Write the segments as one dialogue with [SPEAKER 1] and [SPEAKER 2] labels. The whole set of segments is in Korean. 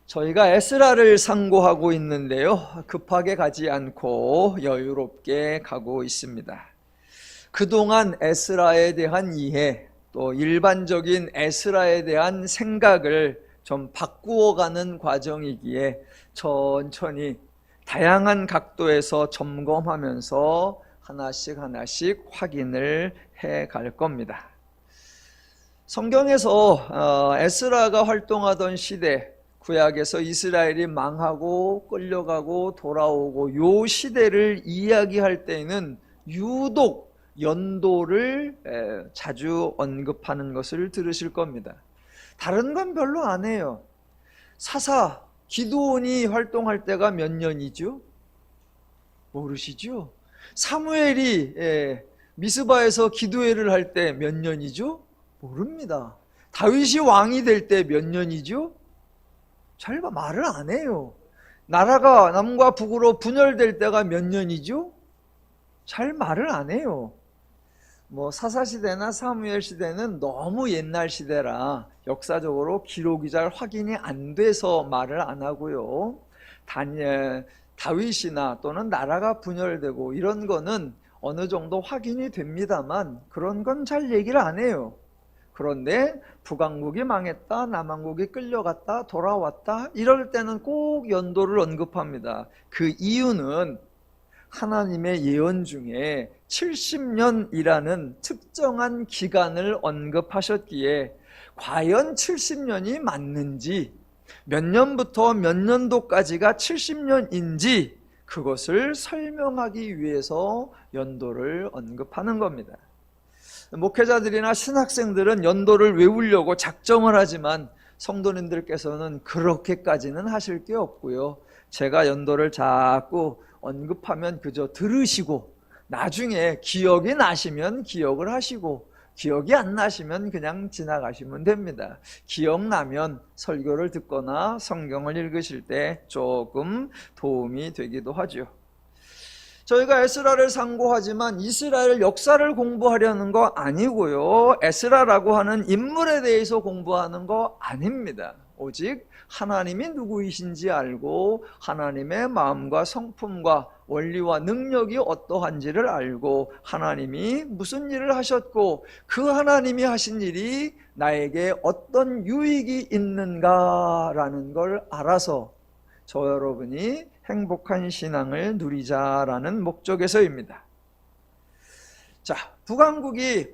[SPEAKER 1] 저희가 에스라를 상고하고 있는데요. 급하게 가지 않고 여유롭게 가고 있습니다. 그동안 에스라에 대한 이해, 또 일반적인 에스라에 대한 생각을 좀 바꾸어가는 과정이기에 천천히 다양한 각도에서 점검하면서 하나씩 확인을 해 갈 겁니다. 성경에서 에스라가 활동하던 시대, 구약에서 이스라엘이 망하고 끌려가고 돌아오고 요 시대를 이야기할 때에는 유독 연도를 자주 언급하는 것을 들으실 겁니다. 다른 건 별로 안 해요. 사사 기드온이 활동할 때가 몇 년이죠? 모르시죠? 사무엘이 미스바에서 기도회를 할 때 몇 년이죠? 모릅니다. 다윗이 왕이 될 때 몇 년이죠? 잘 말을 안 해요. 나라가 남과 북으로 분열될 때가 몇 년이죠? 잘 말을 안 해요. 사사시대나 사무엘 시대는 너무 옛날 시대라 역사적으로 기록이 잘 확인이 안 돼서 말을 안 하고요. 다윗이나 또는 나라가 분열되고 이런 거는 어느 정도 확인이 됩니다만 그런 건 잘 얘기를 안 해요. 그런데 북왕국이 망했다, 남왕국이 끌려갔다, 돌아왔다 이럴 때는 꼭 연도를 언급합니다. 그 이유는 하나님의 예언 중에 70년이라는 특정한 기간을 언급하셨기에 과연 70년이 맞는지, 몇 년부터 몇 년도까지가 70년인지 그것을 설명하기 위해서 연도를 언급하는 겁니다. 목회자들이나 신학생들은 연도를 외우려고 작정을 하지만 성도님들께서는 그렇게까지는 하실 게 없고요. 제가 연도를 자꾸 언급하면 그저 들으시고 나중에 기억이 나시면 기억을 하시고 기억이 안 나시면 그냥 지나가시면 됩니다. 기억나면 설교를 듣거나 성경을 읽으실 때 조금 도움이 되기도 하죠. 저희가 에스라를 상고하지만 이스라엘 역사를 공부하려는 거 아니고요. 에스라라고 하는 인물에 대해서 공부하는 거 아닙니다. 오직 하나님이 누구이신지 알고 하나님의 마음과 성품과 원리와 능력이 어떠한지를 알고 하나님이 무슨 일을 하셨고 그 하나님이 하신 일이 나에게 어떤 유익이 있는가라는 걸 알아서 저 여러분이 행복한 신앙을 누리자라는 목적에서입니다. 자, 북왕국이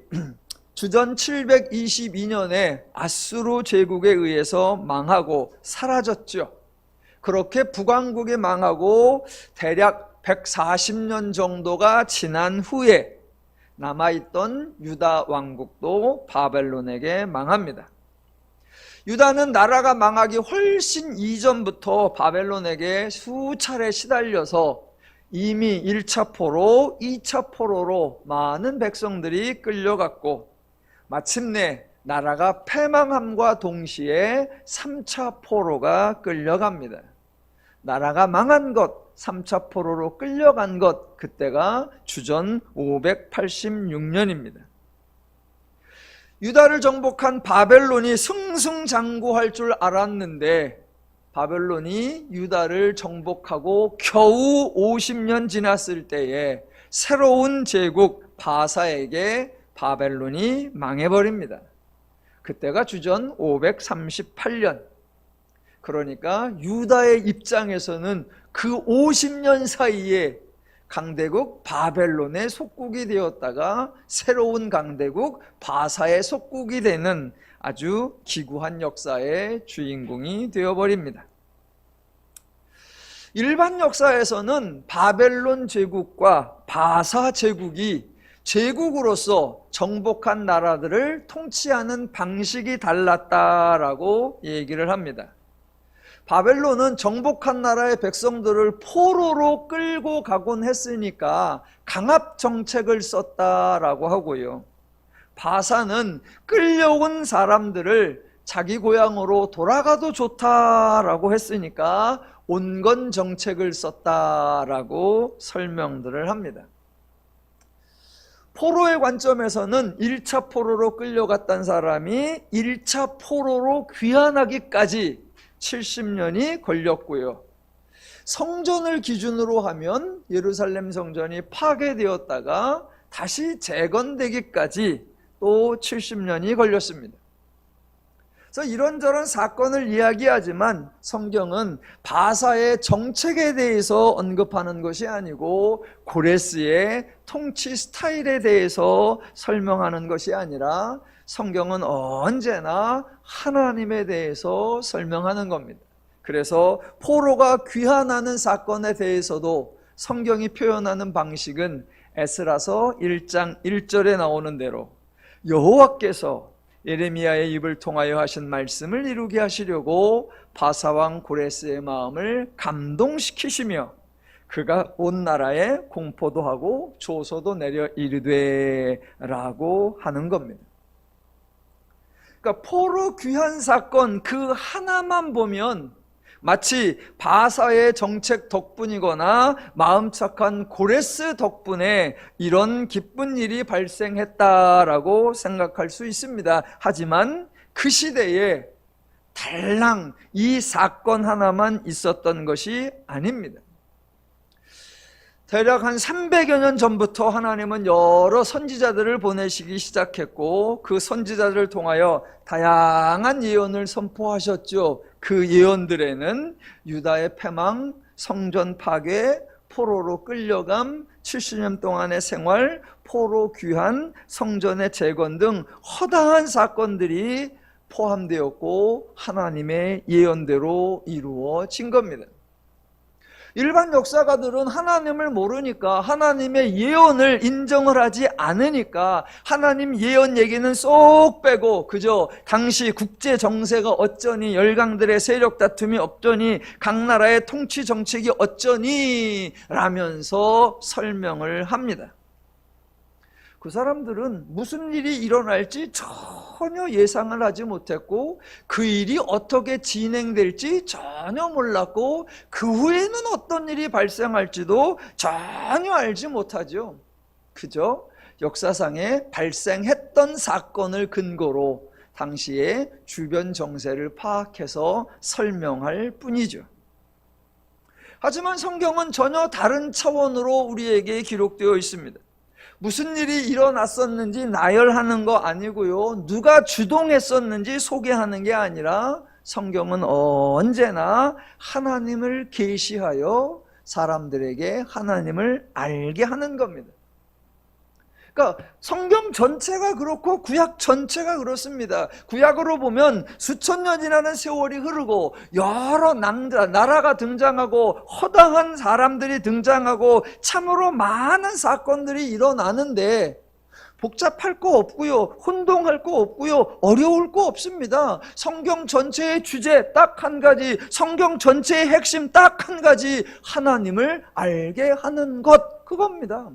[SPEAKER 1] 주전 722년에 아수르 제국에 의해서 망하고 사라졌죠. 그렇게 북왕국이 망하고 대략 140년 정도가 지난 후에 남아있던 유다 왕국도 바벨론에게 망합니다. 유다는 나라가 망하기 훨씬 이전부터 바벨론에게 수차례 시달려서 이미 1차 포로, 2차 포로로 많은 백성들이 끌려갔고 마침내 나라가 패망함과 동시에 3차 포로가 끌려갑니다. 나라가 망한 것, 3차 포로로 끌려간 것, 그때가 주전 586년입니다. 유다를 정복한 바벨론이 승승장구할 줄 알았는데 바벨론이 유다를 정복하고 겨우 50년 지났을 때에 새로운 제국 바사에게 바벨론이 망해버립니다. 그때가 주전 538년. 그러니까 유다의 입장에서는 그 50년 사이에 강대국 바벨론의 속국이 되었다가 새로운 강대국 바사의 속국이 되는 아주 기구한 역사의 주인공이 되어버립니다. 일반 역사에서는 바벨론 제국과 바사 제국이 제국으로서 정복한 나라들을 통치하는 방식이 달랐다라고 얘기를 합니다. 바벨론은 정복한 나라의 백성들을 포로로 끌고 가곤 했으니까 강압 정책을 썼다라고 하고요. 바사는 끌려온 사람들을 자기 고향으로 돌아가도 좋다라고 했으니까 온건 정책을 썼다라고 설명들을 합니다. 포로의 관점에서는 1차 포로로 끌려갔던 사람이 1차 포로로 귀환하기까지 70년이 걸렸고요. 성전을 기준으로 하면 예루살렘 성전이 파괴되었다가 다시 재건되기까지 또 70년이 걸렸습니다. 그래서 이런저런 사건을 이야기하지만 성경은 바사의 정책에 대해서 언급하는 것이 아니고 고레스의 통치 스타일에 대해서 설명하는 것이 아니라 성경은 언제나 하나님에 대해서 설명하는 겁니다. 그래서 포로가 귀환하는 사건에 대해서도 성경이 표현하는 방식은 에스라서 1장 1절에 나오는 대로 여호와께서 예레미야의 입을 통하여 하신 말씀을 이루게 하시려고 바사왕 고레스의 마음을 감동시키시며 그가 온 나라에 공포도 하고 조소도 내려 이르되 라고 하는 겁니다. 그러니까 포로 귀환 사건 그 하나만 보면 마치 바사의 정책 덕분이거나 마음 착한 고레스 덕분에 이런 기쁜 일이 발생했다라고 생각할 수 있습니다. 하지만 그 시대에 달랑 이 사건 하나만 있었던 것이 아닙니다. 대략 한 300여 년 전부터 하나님은 여러 선지자들을 보내시기 시작했고 그 선지자들을 통하여 다양한 예언을 선포하셨죠. 그 예언들에는 유다의 패망, 성전 파괴, 포로로 끌려감, 70년 동안의 생활, 포로 귀환, 성전의 재건 등 허다한 사건들이 포함되었고 하나님의 예언대로 이루어진 겁니다. 일반 역사가들은 하나님을 모르니까 하나님의 예언을 인정을 하지 않으니까 하나님 예언 얘기는 쏙 빼고 그저 당시 국제 정세가 어쩌니 열강들의 세력 다툼이 어쩌니 각 나라의 통치 정책이 어쩌니 라면서 설명을 합니다. 그 사람들은 무슨 일이 일어날지 전혀 예상을 하지 못했고 그 일이 어떻게 진행될지 전혀 몰랐고 그 후에는 어떤 일이 발생할지도 전혀 알지 못하죠. 그저 역사상에 발생했던 사건을 근거로 당시의 주변 정세를 파악해서 설명할 뿐이죠. 하지만 성경은 전혀 다른 차원으로 우리에게 기록되어 있습니다. 무슨 일이 일어났었는지 나열하는 거 아니고요. 누가 주동했었는지 소개하는 게 아니라 성경은 언제나 하나님을 계시하여 사람들에게 하나님을 알게 하는 겁니다. 그러니까 성경 전체가 그렇고 구약 전체가 그렇습니다. 구약으로 보면 수천 년이라는 세월이 흐르고 여러 나라가 등장하고 허다한 사람들이 등장하고 참으로 많은 사건들이 일어나는데 복잡할 거 없고요. 혼동할 거 없고요. 어려울 거 없습니다. 성경 전체의 주제 딱 한 가지, 성경 전체의 핵심 딱 한 가지, 하나님을 알게 하는 것, 그겁니다.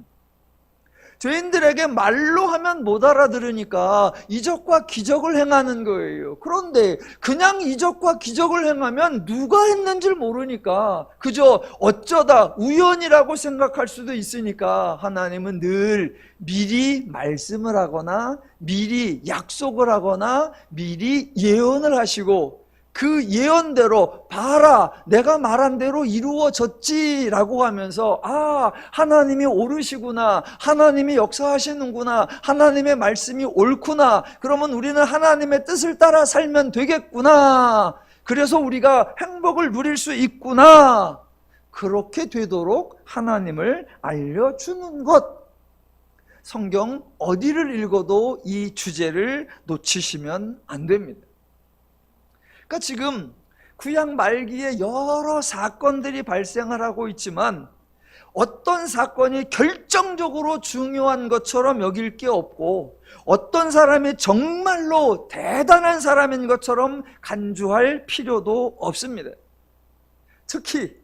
[SPEAKER 1] 죄인들에게 말로 하면 못 알아들으니까 이적과 기적을 행하는 거예요. 그런데 그냥 이적과 기적을 행하면 누가 했는지를 모르니까 그저 어쩌다 우연이라고 생각할 수도 있으니까 하나님은 늘 미리 말씀을 하거나 미리 약속을 하거나 미리 예언을 하시고 그 예언대로 봐라 내가 말한 대로 이루어졌지라고 하면서 아 하나님이 옳으시구나, 하나님이 역사하시는구나, 하나님의 말씀이 옳구나, 그러면 우리는 하나님의 뜻을 따라 살면 되겠구나, 그래서 우리가 행복을 누릴 수 있구나, 그렇게 되도록 하나님을 알려주는 것. 성경 어디를 읽어도 이 주제를 놓치시면 안 됩니다. 그러니까 지금 구약 말기에 여러 사건들이 발생을 하고 있지만 어떤 사건이 결정적으로 중요한 것처럼 여길 게 없고 어떤 사람이 정말로 대단한 사람인 것처럼 간주할 필요도 없습니다. 특히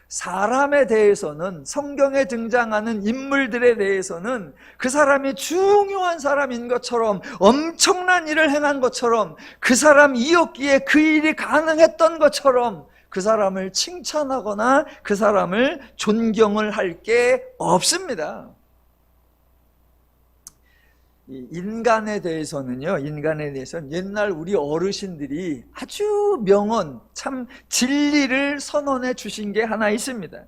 [SPEAKER 1] 사람에 대해서는, 성경에 등장하는 인물들에 대해서는 그 사람이 중요한 사람인 것처럼, 엄청난 일을 행한 것처럼, 그 사람 이었기에 그 일이 가능했던 것처럼 그 사람을 칭찬하거나 그 사람을 존경을 할 게 없습니다. 이 인간에 대해서는요, 인간에 대해서는 옛날 우리 어르신들이 아주 명언, 참 진리를 선언해 주신 게 하나 있습니다.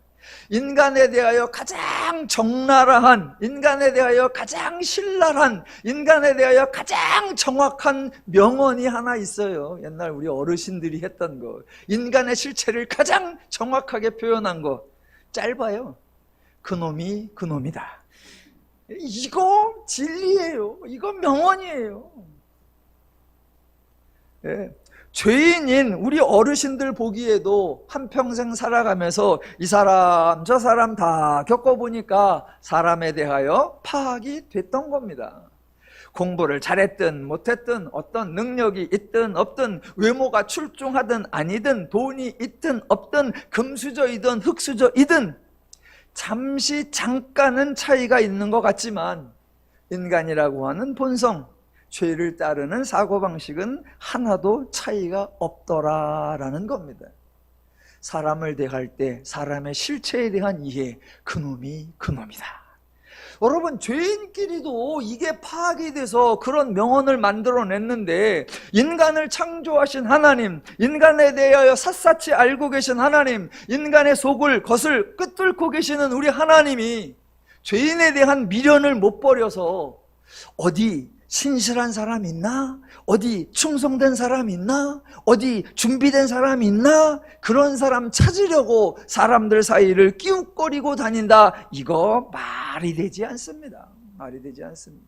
[SPEAKER 1] 인간에 대하여 가장 적나라한, 인간에 대하여 가장 신랄한, 인간에 대하여 가장 정확한 명언이 하나 있어요. 옛날 우리 어르신들이 했던 거. 인간의 실체를 가장 정확하게 표현한 거. 짧아요. 그놈이 그놈이다. 이거 진리예요. 이거 명언이에요. 예. 죄인인 우리 어르신들 보기에도 한평생 살아가면서 이 사람 저 사람 다 겪어보니까 사람에 대하여 파악이 됐던 겁니다. 공부를 잘했든 못했든, 어떤 능력이 있든 없든, 외모가 출중하든 아니든, 돈이 있든 없든, 금수저이든 흙수저이든 잠시 잠깐은 차이가 있는 것 같지만 인간이라고 하는 본성, 죄를 따르는 사고방식은 하나도 차이가 없더라라는 겁니다. 사람을 대할 때 사람의 실체에 대한 이해, 그놈이 그놈이다. 여러분, 죄인끼리도 이게 파악이 돼서 그런 명언을 만들어냈는데, 인간을 창조하신 하나님, 인간에 대하여 샅샅이 알고 계신 하나님, 인간의 속을 겉을 꿰뚫고 계시는 우리 하나님이 죄인에 대한 미련을 못 버려서 어디 신실한 사람 있나? 어디 충성된 사람 있나? 어디 준비된 사람 있나? 그런 사람 찾으려고 사람들 사이를 끼웃거리고 다닌다. 이거 말이 되지 않습니다. 말이 되지 않습니다.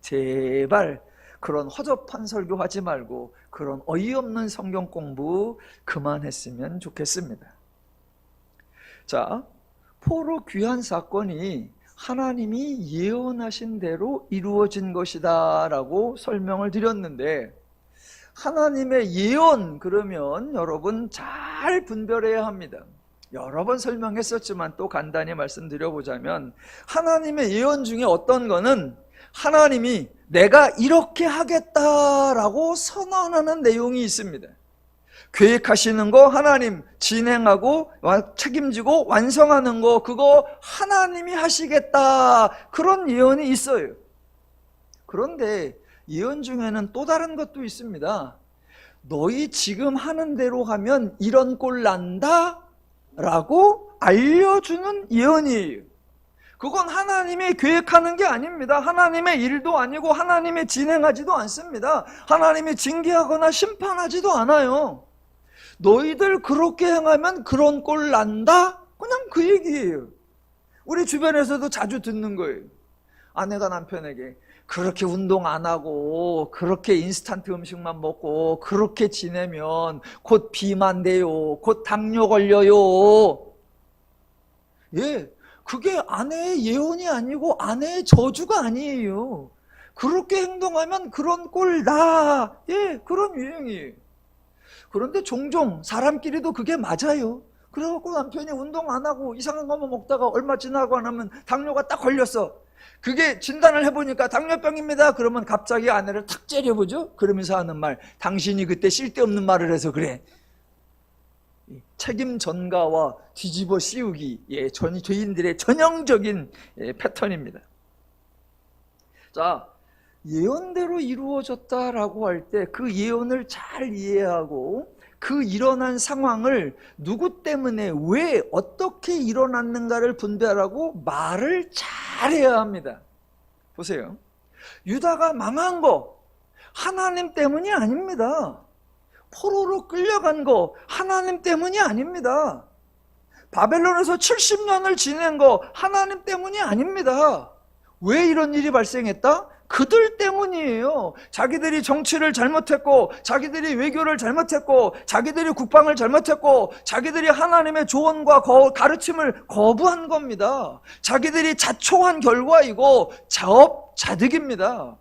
[SPEAKER 1] 제발 그런 허접한 설교하지 말고 그런 어이없는 성경 공부 그만했으면 좋겠습니다. 자, 포로 귀환 사건이 하나님이 예언하신 대로 이루어진 것이다 라고 설명을 드렸는데, 하나님의 예언 그러면 여러분 잘 분별해야 합니다. 여러 번 설명했었지만 또 간단히 말씀드려보자면, 하나님의 예언 중에 어떤 거는 하나님이 내가 이렇게 하겠다라고 선언하는 내용이 있습니다. 계획하시는 거 하나님, 진행하고 책임지고 완성하는 거 그거 하나님이 하시겠다, 그런 예언이 있어요. 그런데 예언 중에는 또 다른 것도 있습니다. 너희 지금 하는 대로 하면 이런 꼴 난다 라고 알려주는 예언이에요. 그건 하나님이 계획하는 게 아닙니다. 하나님의 일도 아니고 하나님이 진행하지도 않습니다. 하나님이 징계하거나 심판하지도 않아요. 너희들 그렇게 행하면 그런 꼴 난다? 그냥 그 얘기예요. 우리 주변에서도 자주 듣는 거예요. 아내가 남편에게 그렇게 운동 안 하고 그렇게 인스턴트 음식만 먹고 그렇게 지내면 곧 비만돼요, 곧 당뇨 걸려요. 예, 그게 아내의 예언이 아니고 아내의 저주가 아니에요. 그렇게 행동하면 그런 꼴 나. 예, 그런 유행이에요. 그런데 종종 사람끼리도 그게 맞아요. 그래갖고 남편이 운동 안 하고 이상한 것만 먹다가 얼마 지나고 안 하면 당뇨가 딱 걸렸어. 그게 진단을 해보니까 당뇨병입니다. 그러면 갑자기 아내를 탁 째려보죠. 그러면서 하는 말, 당신이 그때 쓸데없는 말을 해서 그래. 책임 전가와 뒤집어 씌우기, 예, 죄인들의 전형적인 패턴입니다. 자, 예언대로 이루어졌다라고 할 때 그 예언을 잘 이해하고 그 일어난 상황을 누구 때문에 왜 어떻게 일어났는가를 분별하고 말을 잘해야 합니다. 보세요. 유다가 망한 거 하나님 때문이 아닙니다. 포로로 끌려간 거 하나님 때문이 아닙니다. 바벨론에서 70년을 지낸 거 하나님 때문이 아닙니다. 왜 이런 일이 발생했다? 그들 때문이에요. 자기들이 정치를 잘못했고, 자기들이 외교를 잘못했고, 자기들이 국방을 잘못했고, 자기들이 하나님의 조언과 가르침을 거부한 겁니다. 자기들이 자초한 결과이고 자업자득입니다.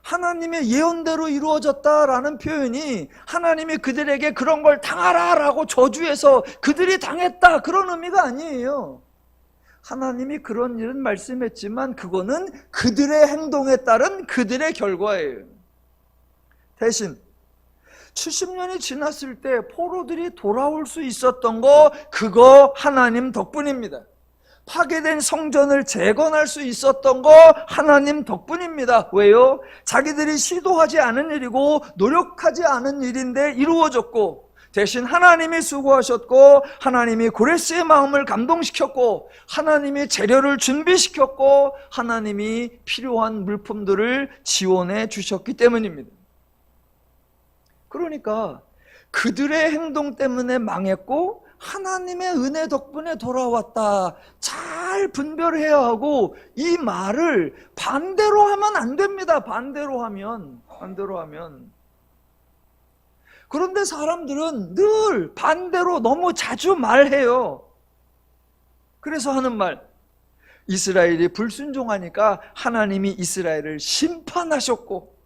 [SPEAKER 1] 하나님의 예언대로 이루어졌다라는 표현이 하나님이 그들에게 그런 걸 당하라라고 저주해서 그들이 당했다, 그런 의미가 아니에요. 하나님이 그런 일은 말씀했지만 그거는 그들의 행동에 따른 그들의 결과예요. 대신 70년이 지났을 때 포로들이 돌아올 수 있었던 거, 그거 하나님 덕분입니다. 파괴된 성전을 재건할 수 있었던 거 하나님 덕분입니다. 왜요? 자기들이 시도하지 않은 일이고 노력하지 않은 일인데 이루어졌고, 대신 하나님이 수고하셨고, 하나님이 고레스의 마음을 감동시켰고, 하나님이 재료를 준비시켰고, 하나님이 필요한 물품들을 지원해 주셨기 때문입니다. 그러니까 그들의 행동 때문에 망했고 하나님의 은혜 덕분에 돌아왔다, 잘 분별해야 하고, 이 말을 반대로 하면 안 됩니다. 반대로 하면. 그런데 사람들은 늘 반대로 너무 자주 말해요. 그래서 하는 말, 이스라엘이 불순종하니까 하나님이 이스라엘을 심판하셨고,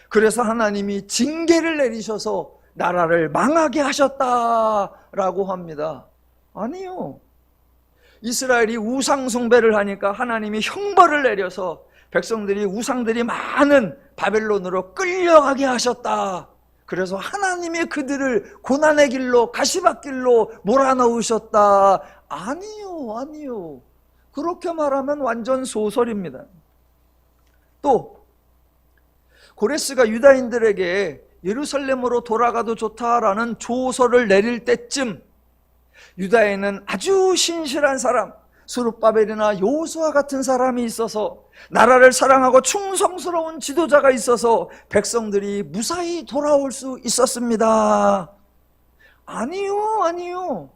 [SPEAKER 1] 그래서 하나님이 징계를 내리셔서 나라를 망하게 하셨다라고 합니다. 아니요. 이스라엘이 우상 숭배를 하니까 하나님이 형벌을 내려서 백성들이, 우상들이 많은 바벨론으로 끌려가게 하셨다. 그래서 하나님이 그들을 고난의 길로, 가시밭길로 몰아넣으셨다. 아니요. 그렇게 말하면 완전 소설입니다. 또 고레스가 유다인들에게 예루살렘으로 돌아가도 좋다라는 조서를 내릴 때쯤, 유다에는 아주 신실한 사람, 스룹바벨이나 여호수아 같은 사람이 있어서, 나라를 사랑하고 충성스러운 지도자가 있어서 백성들이 무사히 돌아올 수 있었습니다. 아니요.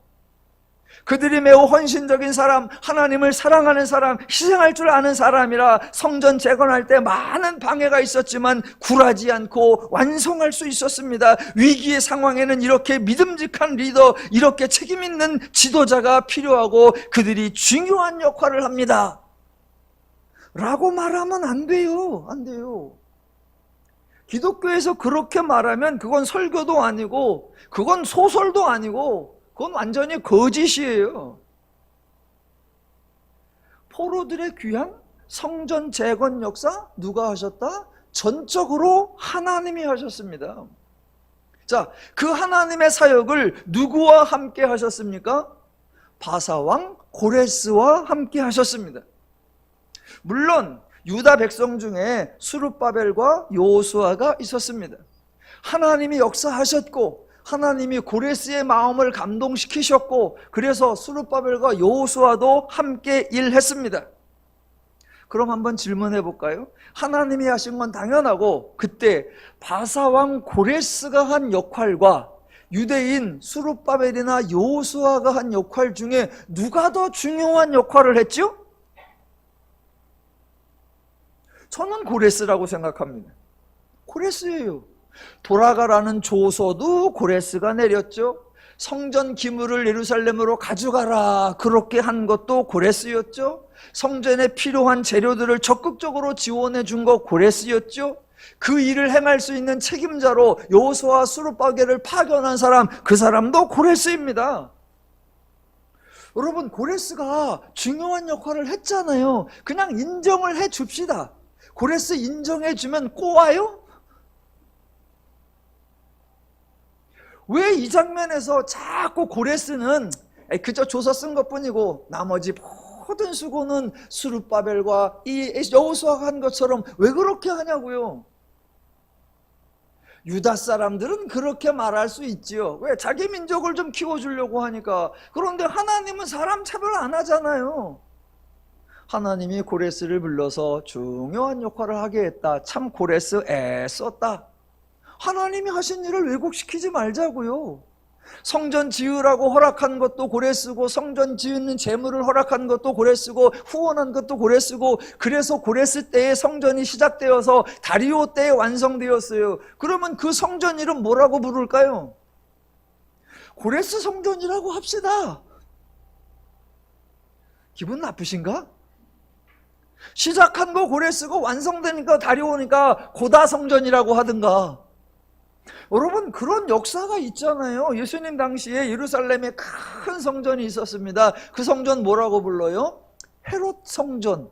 [SPEAKER 1] 그들이 매우 헌신적인 사람, 하나님을 사랑하는 사람, 희생할 줄 아는 사람이라 성전 재건할 때 많은 방해가 있었지만 굴하지 않고 완성할 수 있었습니다. 위기의 상황에는 이렇게 믿음직한 리더, 이렇게 책임 있는 지도자가 필요하고 그들이 중요한 역할을 합니다 라고 말하면 안 돼요. 기독교에서 그렇게 말하면 그건 설교도 아니고, 그건 소설도 아니고, 그건 완전히 거짓이에요. 포로들의 귀향, 성전 재건 역사 누가 하셨다? 전적으로 하나님이 하셨습니다. 자, 그 하나님의 사역을 누구와 함께 하셨습니까? 바사왕 고레스와 함께 하셨습니다. 물론 유다 백성 중에 스룹바벨과 여호수아가 있었습니다. 하나님이 역사하셨고, 하나님이 고레스의 마음을 감동시키셨고, 그래서 스룹바벨과 여호수아도 함께 일했습니다. 그럼 한번 질문해 볼까요? 하나님이 하신 건 당연하고, 그때 바사왕 고레스가 한 역할과 유대인 스룹바벨이나 여호수아가 한 역할 중에 누가 더 중요한 역할을 했죠? 저는 고레스라고 생각합니다. 고레스예요. 돌아가라는 조서도 고레스가 내렸죠. 성전 기물을 예루살렘으로 가져가라, 그렇게 한 것도 고레스였죠. 성전에 필요한 재료들을 적극적으로 지원해 준 거 고레스였죠. 그 일을 행할 수 있는 책임자로 여호수아 스룹바벨을 파견한 사람, 그 사람도 고레스입니다. 여러분, 고레스가 중요한 역할을 했잖아요. 그냥 인정을 해 줍시다. 고레스 인정해 주면 꼬아요? 왜 이 장면에서 자꾸 고레스는 그저 조서 쓴 것뿐이고 나머지 모든 수고는 스룹바벨과 이 여호수아가 한 것처럼 왜 그렇게 하냐고요? 유다 사람들은 그렇게 말할 수 있지요. 왜? 자기 민족을 좀 키워주려고 하니까. 그런데 하나님은 사람 차별 안 하잖아요. 하나님이 고레스를 불러서 중요한 역할을 하게 했다. 참 고레스 애썼다. 하나님이 하신 일을 왜곡시키지 말자고요. 성전 지으라고 허락한 것도 고레스고, 성전 지은 재물을 허락한 것도 고레스고, 후원한 것도 고레스고, 그래서 고레스 때에 성전이 시작되어서 다리오 때에 완성되었어요. 그러면 그 성전 이름 뭐라고 부를까요? 고레스 성전이라고 합시다. 기분 나쁘신가? 시작한 거 고레스고 완성되니까 다리오니까 고다 성전이라고 하든가. 여러분, 그런 역사가 있잖아요. 예수님 당시에 예루살렘에 큰 성전이 있었습니다. 그 성전 뭐라고 불러요? 헤롯 성전.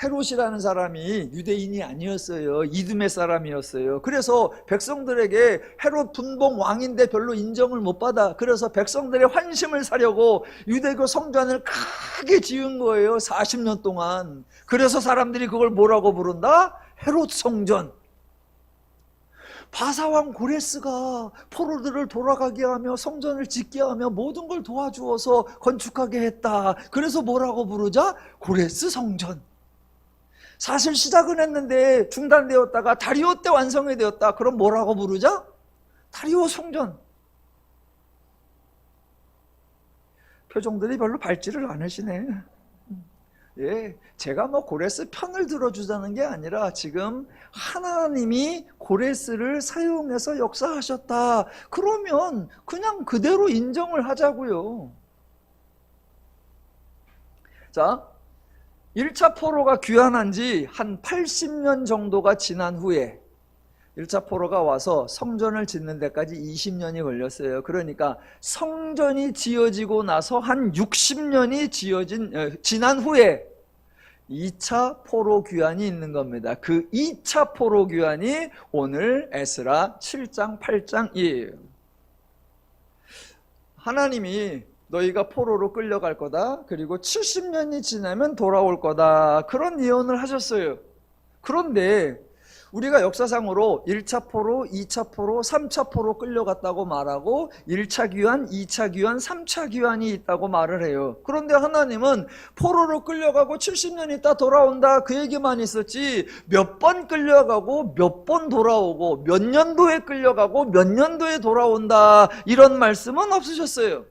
[SPEAKER 1] 헤롯이라는 사람이 유대인이 아니었어요. 이두메 사람이었어요. 그래서 백성들에게 헤롯 분봉 왕인데 별로 인정을 못 받아. 그래서 백성들의 환심을 사려고 유대교 성전을 크게 지은 거예요. 40년 동안. 그래서 사람들이 그걸 뭐라고 부른다? 헤롯 성전. 바사왕 고레스가 포로들을 돌아가게 하며 성전을 짓게 하며 모든 걸 도와주어서 건축하게 했다. 그래서 뭐라고 부르자? 고레스 성전. 사실 시작은 했는데 중단되었다가 다리오 때 완성이 되었다. 그럼 뭐라고 부르자? 다리오 성전. 표정들이 별로 밝지를 않으시네. 예, 제가 뭐 고레스 편을 들어주자는 게 아니라 지금 하나님이 고레스를 사용해서 역사하셨다. 그러면 그냥 그대로 인정을 하자고요. 자, 1차 포로가 귀환한 지 한 80년 정도가 지난 후에 1차 포로가 와서 성전을 짓는 데까지 20년이 걸렸어요. 그러니까 성전이 지어지고 나서 한 60년이 지난 후에 2차 포로 귀환이 있는 겁니다. 그 2차 포로 귀환이 오늘 에스라 7장 8장이에요. 하나님이 너희가 포로로 끌려갈 거다. 그리고 70년이 지나면 돌아올 거다. 그런 예언을 하셨어요. 그런데 우리가 역사상으로 1차 포로, 2차 포로, 3차 포로 끌려갔다고 말하고 1차 귀환, 2차 귀환, 3차 귀환이 있다고 말을 해요. 그런데 하나님은 포로로 끌려가고 70년 있다 돌아온다 그 얘기만 있었지 몇 번 끌려가고 몇 번 돌아오고 몇 년도에 끌려가고 몇 년도에 돌아온다 이런 말씀은 없으셨어요.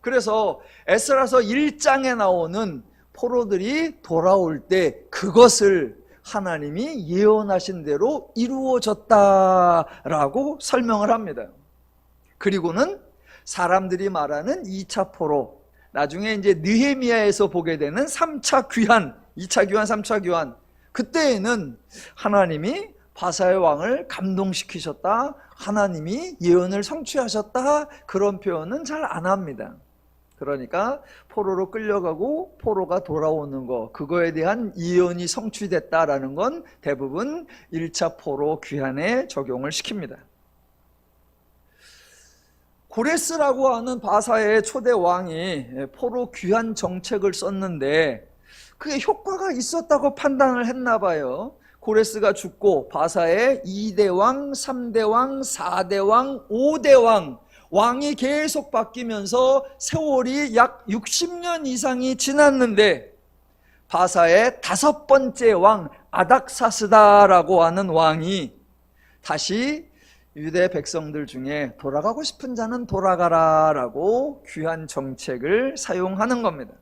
[SPEAKER 1] 그래서 에스라서 1장에 나오는 포로들이 돌아올 때 그것을 하나님이 예언하신 대로 이루어졌다라고 설명을 합니다. 그리고는 사람들이 말하는 2차 포로, 나중에 이제 느헤미야에서 보게 되는 3차 귀환, 2차 귀환, 3차 귀환, 그때에는 하나님이 바사의 왕을 감동시키셨다, 하나님이 예언을 성취하셨다, 그런 표현은 잘 안 합니다. 그러니까 포로로 끌려가고 포로가 돌아오는 거, 그거에 대한 예언이 성취됐다라는 건 대부분 1차 포로 귀환에 적용을 시킵니다. 고레스라고 하는 바사의 초대 왕이 포로 귀환 정책을 썼는데 그게 효과가 있었다고 판단을 했나 봐요. 고레스가 죽고 바사의 2대 왕, 3대 왕, 4대 왕, 5대 왕, 왕이 계속 바뀌면서 세월이 약 60년 이상이 지났는데 바사의 5번째 왕 아닥사스다라고 하는 왕이 다시 유대 백성들 중에 돌아가고 싶은 자는 돌아가라 라고 귀환 정책을 사용하는 겁니다.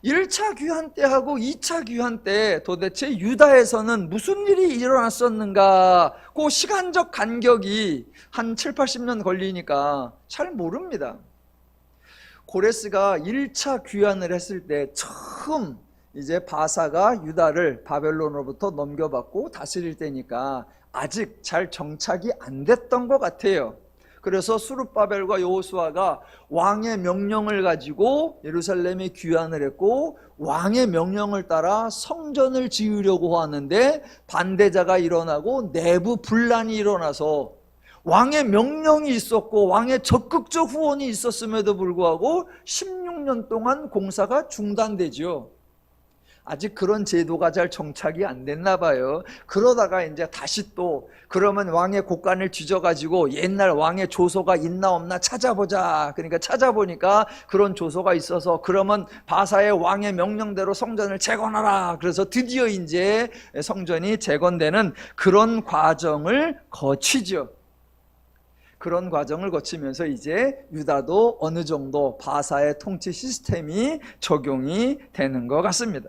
[SPEAKER 1] 1차 귀환 때하고 2차 귀환 때 도대체 유다에서는 무슨 일이 일어났었는가? 그 시간적 간격이 한 7, 80년 걸리니까 잘 모릅니다. 고레스가 1차 귀환을 했을 때 처음 이제 바사가 유다를 바벨론으로부터 넘겨받고 다스릴 때니까 아직 잘 정착이 안 됐던 것 같아요. 그래서 수룹바벨과 여호수아가 왕의 명령을 가지고 예루살렘에 귀환을 했고 왕의 명령을 따라 성전을 지으려고 하는데 반대자가 일어나고 내부 분란이 일어나서 왕의 명령이 있었고 왕의 적극적 후원이 있었음에도 불구하고 16년 동안 공사가 중단되죠. 아직 그런 제도가 잘 정착이 안 됐나 봐요. 그러다가 이제 다시 또 그러면 왕의 곡간을 뒤져가지고 옛날 왕의 조서가 있나 없나 찾아보자. 그러니까 찾아보니까 그런 조서가 있어서 그러면 바사의 왕의 명령대로 성전을 재건하라. 그래서 드디어 이제 성전이 재건되는 그런 과정을 거치죠. 그런 과정을 거치면서 이제 유다도 어느 정도 바사의 통치 시스템이 적용이 되는 것 같습니다.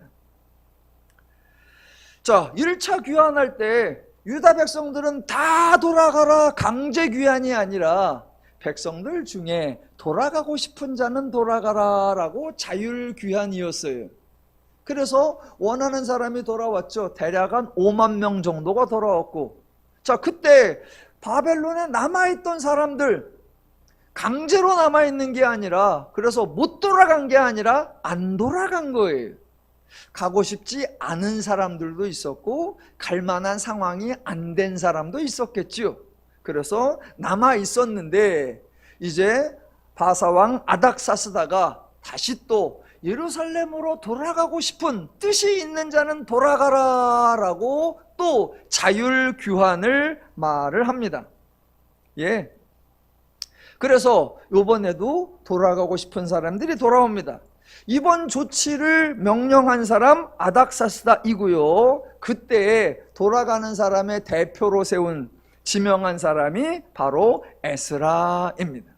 [SPEAKER 1] 자, 1차 귀환할 때 유다 백성들은 다 돌아가라 강제 귀환이 아니라 백성들 중에 돌아가고 싶은 자는 돌아가라 라고 자율 귀환이었어요. 그래서 원하는 사람이 돌아왔죠. 대략 한 5만 명 정도가 돌아왔고, 자, 그때 바벨론에 남아있던 사람들 강제로 남아있는 게 아니라, 그래서 못 돌아간 게 아니라 안 돌아간 거예요. 가고 싶지 않은 사람들도 있었고 갈 만한 상황이 안 된 사람도 있었겠지요. 그래서 남아 있었는데 이제 바사왕 아닥사스다가 다시 또 예루살렘으로 돌아가고 싶은 뜻이 있는 자는 돌아가라 라고 또 자율규환을 말을 합니다. 예. 그래서 이번에도 돌아가고 싶은 사람들이 돌아옵니다. 이번 조치를 명령한 사람 아닥사스다이고요. 그때 돌아가는 사람의 대표로 세운 지명한 사람이 바로 에스라입니다.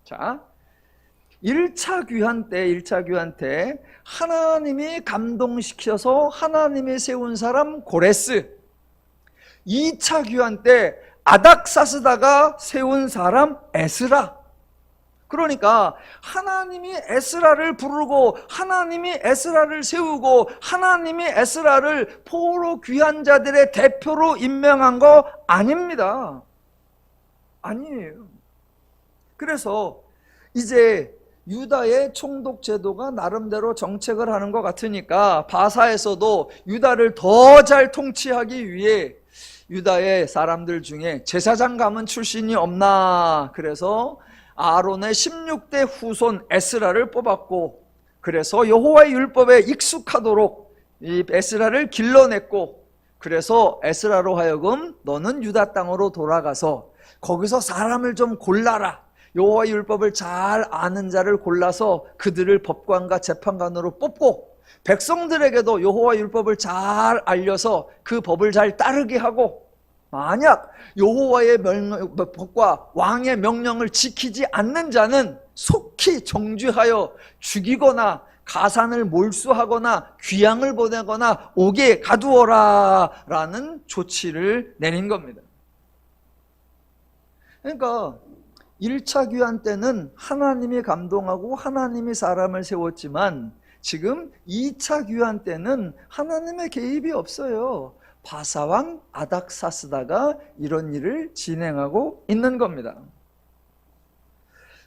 [SPEAKER 1] 자, 1차 귀환 때 하나님이 감동시켜서 하나님이 세운 사람 고레스, 2차 귀환 때 아닥사스다가 세운 사람 에스라. 그러니까 하나님이 에스라를 부르고 하나님이 에스라를 세우고 하나님이 에스라를 포로 귀한 자들의 대표로 임명한 거 아닙니다. 아니에요. 그래서 이제 유다의 총독 제도가 나름대로 정책을 하는 것 같으니까 바사에서도 유다를 더 잘 통치하기 위해 유다의 사람들 중에 제사장 가문 출신이 없나, 그래서 아론의 16대 후손 에스라를 뽑았고, 그래서 여호와의 율법에 익숙하도록 이 에스라를 길러냈고, 그래서 에스라로 하여금 너는 유다 땅으로 돌아가서 거기서 사람을 좀 골라라, 여호와의 율법을 잘 아는 자를 골라서 그들을 법관과 재판관으로 뽑고, 백성들에게도 여호와의 율법을 잘 알려서 그 법을 잘 따르게 하고, 만약 여호와의 법과 왕의 명령을 지키지 않는 자는 속히 정죄하여 죽이거나 가산을 몰수하거나 귀양을 보내거나 옥에 가두어라 라는 조치를 내린 겁니다. 그러니까 1차 귀환 때는 하나님이 감동하고 하나님이 사람을 세웠지만 지금 2차 귀환 때는 하나님의 개입이 없어요. 바사왕 아닥사스다가 이런 일을 진행하고 있는 겁니다.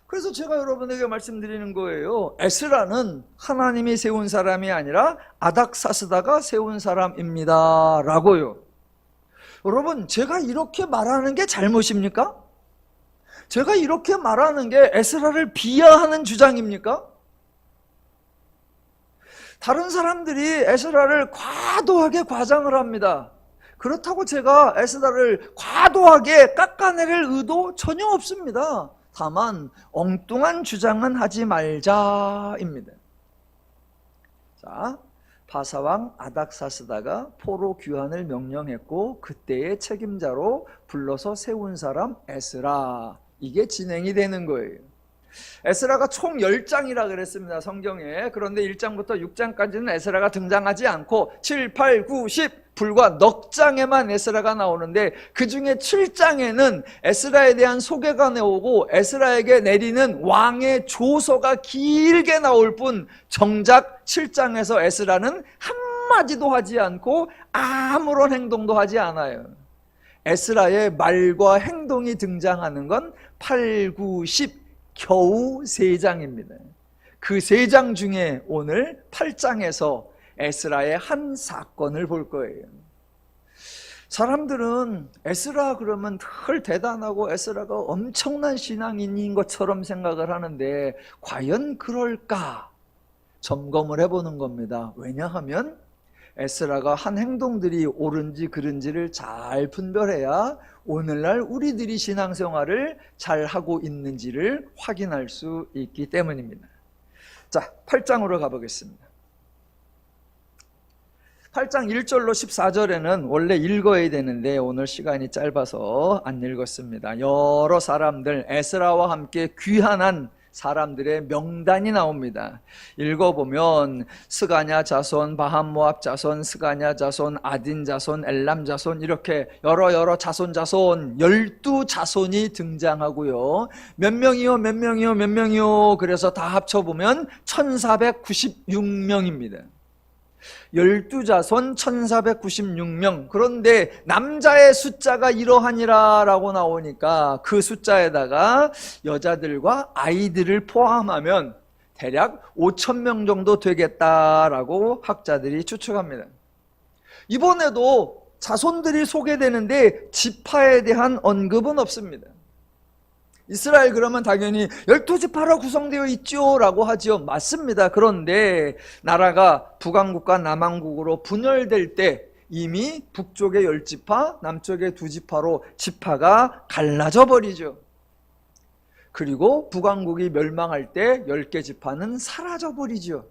[SPEAKER 1] 그래서 제가 여러분에게 말씀드리는 거예요. 에스라는 하나님이 세운 사람이 아니라 아닥사스다가 세운 사람입니다 라고요. 여러분, 제가 이렇게 말하는 게 잘못입니까? 제가 이렇게 말하는 게 에스라를 비하하는 주장입니까? 다른 사람들이 에스라를 과도하게 과장을 합니다. 그렇다고 제가 에스라를 과도하게 깎아내릴 의도 전혀 없습니다. 다만 엉뚱한 주장은 하지 말자입니다. 자, 바사왕 아닥사스다가 포로 귀환을 명령했고 그때의 책임자로 불러서 세운 사람 에스라, 이게 진행이 되는 거예요. 에스라가 총 10장이라 그랬습니다, 성경에. 그런데 1장부터 6장까지는 에스라가 등장하지 않고 7, 8, 9, 10 불과 넉 장에만 에스라가 나오는데 그 중에 7장에는 에스라에 대한 소개가 나오고 에스라에게 내리는 왕의 조서가 길게 나올 뿐 정작 7장에서 에스라는 한마디도 하지 않고 아무런 행동도 하지 않아요. 에스라의 말과 행동이 등장하는 건 8, 9, 10 겨우 3장입니다. 그 3장 중에 오늘 8장에서 에스라의 한 사건을 볼 거예요. 사람들은 에스라 그러면 늘 대단하고 에스라가 엄청난 신앙인인 것처럼 생각을 하는데 과연 그럴까 점검을 해보는 겁니다. 왜냐하면 에스라가 한 행동들이 옳은지 그른지를 잘 분별해야 오늘날 우리들이 신앙생활을 잘 하고 있는지를 확인할 수 있기 때문입니다. 자, 8장으로 가보겠습니다. 8장 1절로 14절에는 원래 읽어야 되는데 오늘 시간이 짧아서 안 읽었습니다. 여러 사람들, 에스라와 함께 귀환한 사람들의 명단이 나옵니다. 읽어보면 스가냐 자손, 바한모압 자손, 스가냐 자손, 아딘 자손, 엘람 자손, 이렇게 여러 자손 12자손이 등장하고요. 몇 명이요 그래서 다 합쳐보면 1496명입니다 12자손 1496명. 그런데 남자의 숫자가 이러하니라 라고 나오니까 그 숫자에다가 여자들과 아이들을 포함하면 대략 5천 명 정도 되겠다라고 학자들이 추측합니다. 이번에도 자손들이 소개되는데 지파에 대한 언급은 없습니다. 이스라엘 그러면 당연히 12지파로 구성되어 있죠 라고 하지요. 맞습니다. 그런데 나라가 북왕국과 남왕국으로 분열될 때 이미 북쪽의 10지파, 남쪽의 2지파로 지파가 갈라져 버리죠. 그리고 북왕국이 멸망할 때 10개 지파는 사라져 버리죠.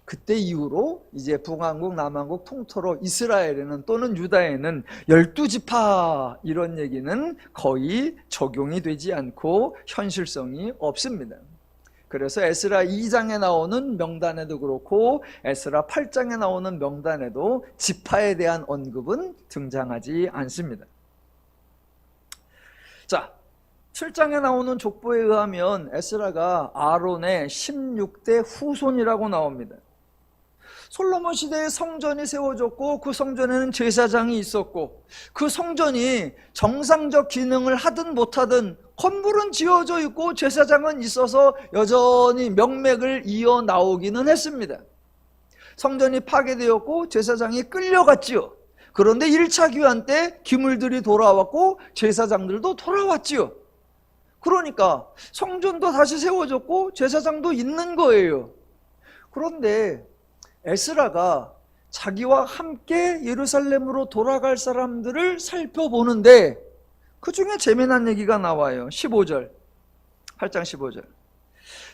[SPEAKER 1] 그때 이후로 이제 북왕국, 남왕국 통틀어 이스라엘에는 또는 유다에는 12지파 이런 얘기는 거의 적용이 되지 않고 현실성이 없습니다. 그래서 에스라 2장에 나오는 명단에도 그렇고 에스라 8장에 나오는 명단에도 지파에 대한 언급은 등장하지 않습니다. 자, 7장에 나오는 족보에 의하면 에스라가 아론의 16대 후손이라고 나옵니다. 솔로몬 시대에 성전이 세워졌고 그 성전에는 제사장이 있었고 그 성전이 정상적 기능을 하든 못하든 건물은 지어져 있고 제사장은 있어서 여전히 명맥을 이어 나오기는 했습니다. 성전이 파괴되었고 제사장이 끌려갔지요. 그런데 1차 귀환 때 기물들이 돌아왔고 제사장들도 돌아왔지요. 그러니까 성전도 다시 세워졌고 제사장도 있는 거예요. 그런데 에스라가 자기와 함께 예루살렘으로 돌아갈 사람들을 살펴보는데 그 중에 재미난 얘기가 나와요. 15절, 8장 15절.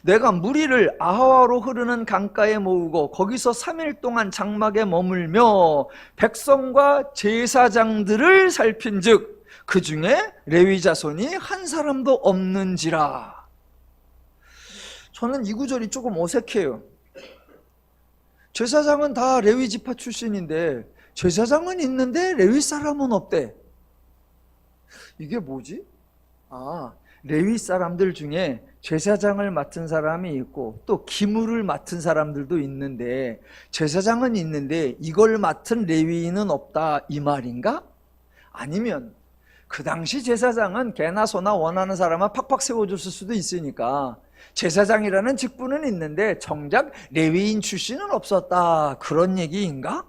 [SPEAKER 1] 내가 무리를 아하와로 흐르는 강가에 모으고 거기서 3일 동안 장막에 머물며 백성과 제사장들을 살핀즉 그 중에 레위 자손이 한 사람도 없는지라. 저는 이 구절이 조금 어색해요. 제사장은 다 레위 지파 출신인데 제사장은 있는데 레위 사람은 없대. 이게 뭐지? 레위 사람들 중에 제사장을 맡은 사람이 있고 또 기물을 맡은 사람들도 있는데 제사장은 있는데 이걸 맡은 레위인은 없다 이 말인가? 아니면 그 당시 제사장은 개나 소나 원하는 사람은 팍팍 세워줬을 수도 있으니까 제사장이라는 직분은 있는데 정작 레위인 출신은 없었다 그런 얘기인가?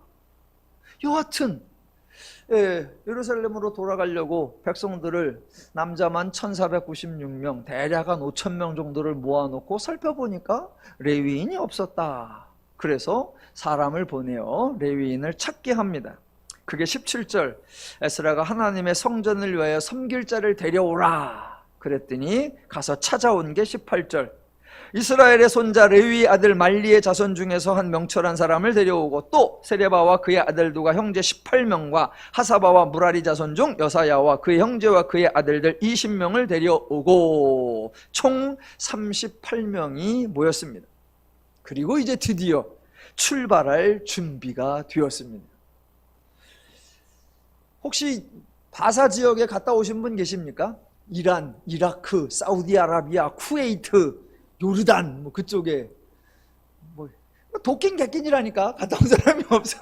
[SPEAKER 1] 여하튼 예루살렘으로 돌아가려고 백성들을 남자만 1496명 대략 한 5,000명 정도를 모아놓고 살펴보니까 레위인이 없었다. 그래서 사람을 보내어 레위인을 찾게 합니다. 그게 17절 에스라가 하나님의 성전을 위하여 섬길 자를 데려오라 그랬더니 가서 찾아온 게 18절 이스라엘의 손자 레위 아들 말리의 자손 중에서 한 명철한 사람을 데려오고 또 세레바와 그의 아들들과 형제 18명과 하사바와 무라리 자손 중 여사야와 그의 형제와 그의 아들들 20명을 데려오고 총 38명이 모였습니다. 그리고 이제 드디어 출발할 준비가 되었습니다. 혹시 바사 지역에 갔다 오신 분 계십니까? 이란, 이라크, 사우디아라비아, 쿠웨이트, 요르단 뭐 그쪽에 뭐 도끼 객긴이라니까 갔다 온 사람이 없어.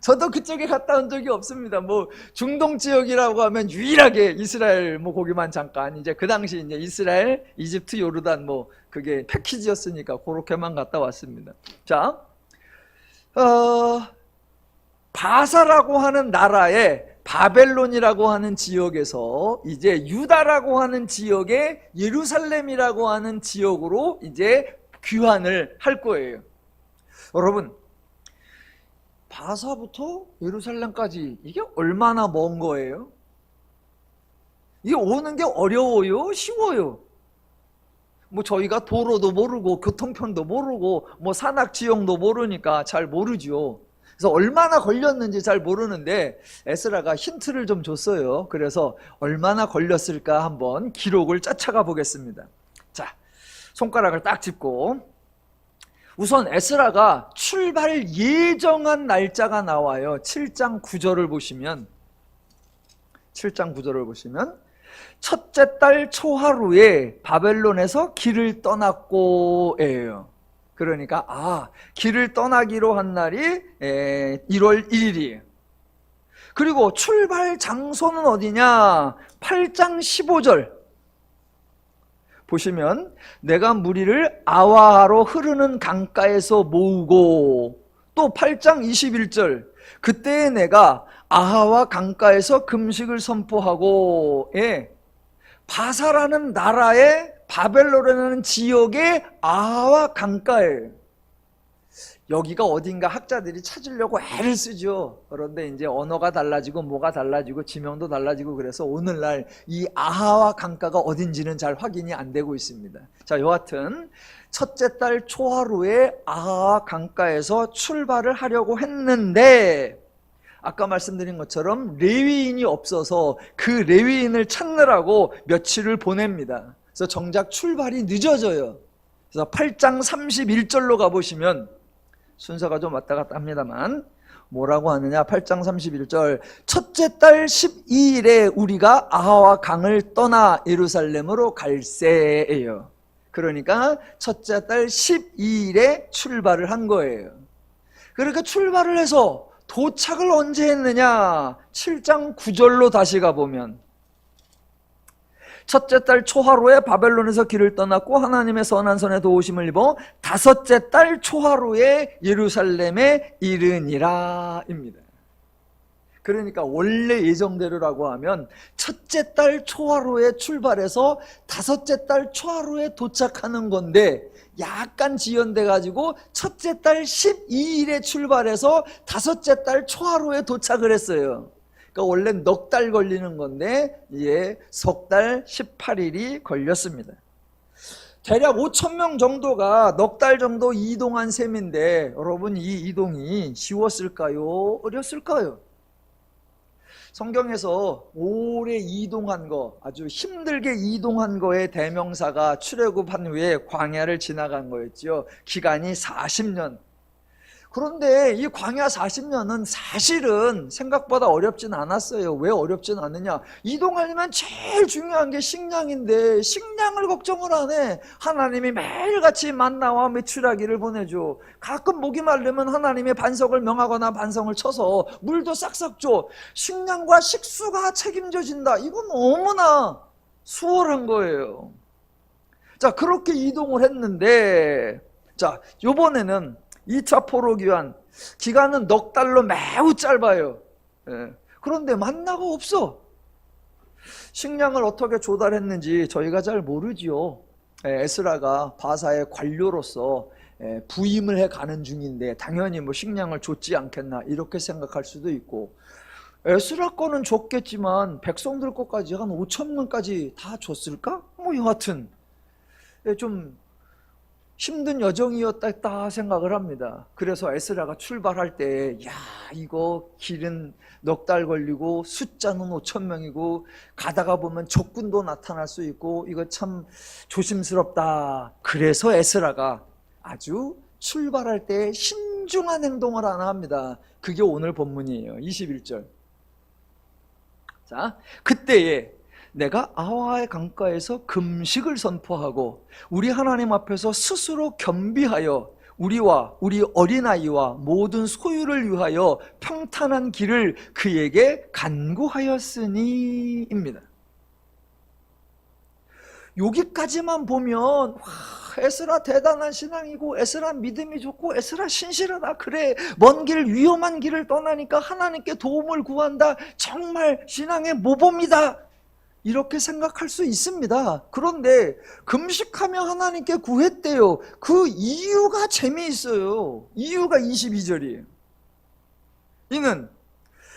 [SPEAKER 1] 저도 그쪽에 갔다 온 적이 없습니다. 뭐 중동 지역이라고 하면 유일하게 이스라엘 뭐 거기만 잠깐 이제 그 당시 이제 이스라엘, 이집트, 요르단 뭐 그게 패키지였으니까 그렇게만 갔다 왔습니다. 자, 바사라고 하는 나라에 바벨론이라고 하는 지역에서 이제 유다라고 하는 지역에 예루살렘이라고 하는 지역으로 이제 귀환을 할 거예요. 여러분, 바사부터 예루살렘까지 이게 얼마나 먼 거예요? 이게 오는 게 어려워요? 쉬워요? 뭐 저희가 도로도 모르고 교통편도 모르고 뭐 산악 지형도 모르니까 잘 모르죠. 그래서 얼마나 걸렸는지 잘 모르는데 에스라가 힌트를 좀 줬어요. 그래서 얼마나 걸렸을까 한번 기록을 쫓아가 보겠습니다. 자, 손가락을 딱 짚고 우선 에스라가 출발 예정한 날짜가 나와요. 7장 9절을 보시면 첫째 달 초하루에 바벨론에서 길을 떠났고예요. 그러니까 길을 떠나기로 한 날이 1월 1일이에요. 그리고 출발 장소는 어디냐? 8장 15절 보시면 내가 무리를 아와로 흐르는 강가에서 모으고, 또 8장 21절 그때에 내가 아하와 강가에서 금식을 선포하고, 바사라는 나라의 바벨론이라는 지역의 아하와 강가에, 여기가 어딘가 학자들이 찾으려고 애를 쓰죠. 그런데 이제 언어가 달라지고 뭐가 달라지고 지명도 달라지고 그래서 오늘날 이 아하와 강가가 어딘지는 잘 확인이 안 되고 있습니다. 자, 여하튼 첫째 달 초하루에 아하와 강가에서 출발을 하려고 했는데, 아까 말씀드린 것처럼 레위인이 없어서 그 레위인을 찾느라고 며칠을 보냅니다. 그래서 정작 출발이 늦어져요. 그래서 8장 31절로 가보시면, 순서가 좀 왔다 갔다 합니다만 뭐라고 하느냐, 8장 31절 첫째 달 12일에 우리가 아하와 강을 떠나 예루살렘으로 갈새예요. 그러니까 첫째 달 12일에 출발을 한 거예요. 그러니까 출발을 해서 도착을 언제 했느냐, 7장 9절로 다시 가보면, 첫째 달 초하루에 바벨론에서 길을 떠났고 하나님의 선한 손에 도우심을 입어 다섯째 달 초하루에 예루살렘에 이르니라 입니다. 그러니까 원래 예정대로라고 하면 첫째 달 초하루에 출발해서 다섯째 달 초하루에 도착하는 건데, 약간 지연돼 가지고 첫째 달 12일에 출발해서 다섯째 달 초하루에 도착을 했어요. 그러니까 원래 넉 달 걸리는 건데 석 달 18일이 걸렸습니다. 대략 5,000명 정도가 넉 달 정도 이동한 셈인데, 여러분 이 이동이 쉬웠을까요? 어렸을까요? 성경에서 오래 이동한 거, 아주 힘들게 이동한 거의 대명사가 출애굽한 후에 광야를 지나간 거였죠. 기간이 40년. 그런데 이 광야 40년은 사실은 생각보다 어렵진 않았어요. 왜 어렵진 않느냐, 이동하려면 제일 중요한 게 식량인데 식량을 걱정을 안 해. 하나님이 매일같이 만나와 메추라기를 보내줘. 가끔 목이 마르면 하나님이 반석을 명하거나 반성을 쳐서 물도 싹싹 줘. 식량과 식수가 책임져진다. 이건 너무나 수월한 거예요. 자, 그렇게 이동을 했는데, 자, 요번에는 2차 포로기한 기간은 넉 달로 매우 짧아요. 그런데 만나가 없어. 식량을 어떻게 조달했는지 저희가 잘 모르지요. 에스라가 바사의 관료로서 부임을 해 가는 중인데 당연히 뭐 식량을 줬지 않겠나 이렇게 생각할 수도 있고, 에스라 거는 줬겠지만 백성들 것까지 한 5,000명까지 다 줬을까? 뭐 여하튼 좀 힘든 여정이었다 생각을 합니다. 그래서 에스라가 출발할 때, 야, 이거 길은 넉 달 걸리고 숫자는 5,000명이고 가다가 보면 적군도 나타날 수 있고 이거 참 조심스럽다. 그래서 에스라가 아주 출발할 때 신중한 행동을 하나 합니다. 그게 오늘 본문이에요. 21절. 자, 그때에 내가 아하의 강가에서 금식을 선포하고 우리 하나님 앞에서 스스로 겸비하여 우리와 우리 어린아이와 모든 소유를 위하여 평탄한 길을 그에게 간구하였으니 입니다. 여기까지만 보면 와, 에스라 대단한 신앙이고 에스라 믿음이 좋고 에스라 신실하다. 그래, 먼 길 위험한 길을 떠나니까 하나님께 도움을 구한다. 정말 신앙의 모범이다. 이렇게 생각할 수 있습니다. 그런데 금식하며 하나님께 구했대요. 그 이유가 재미있어요. 이유가 22절이에요. 이는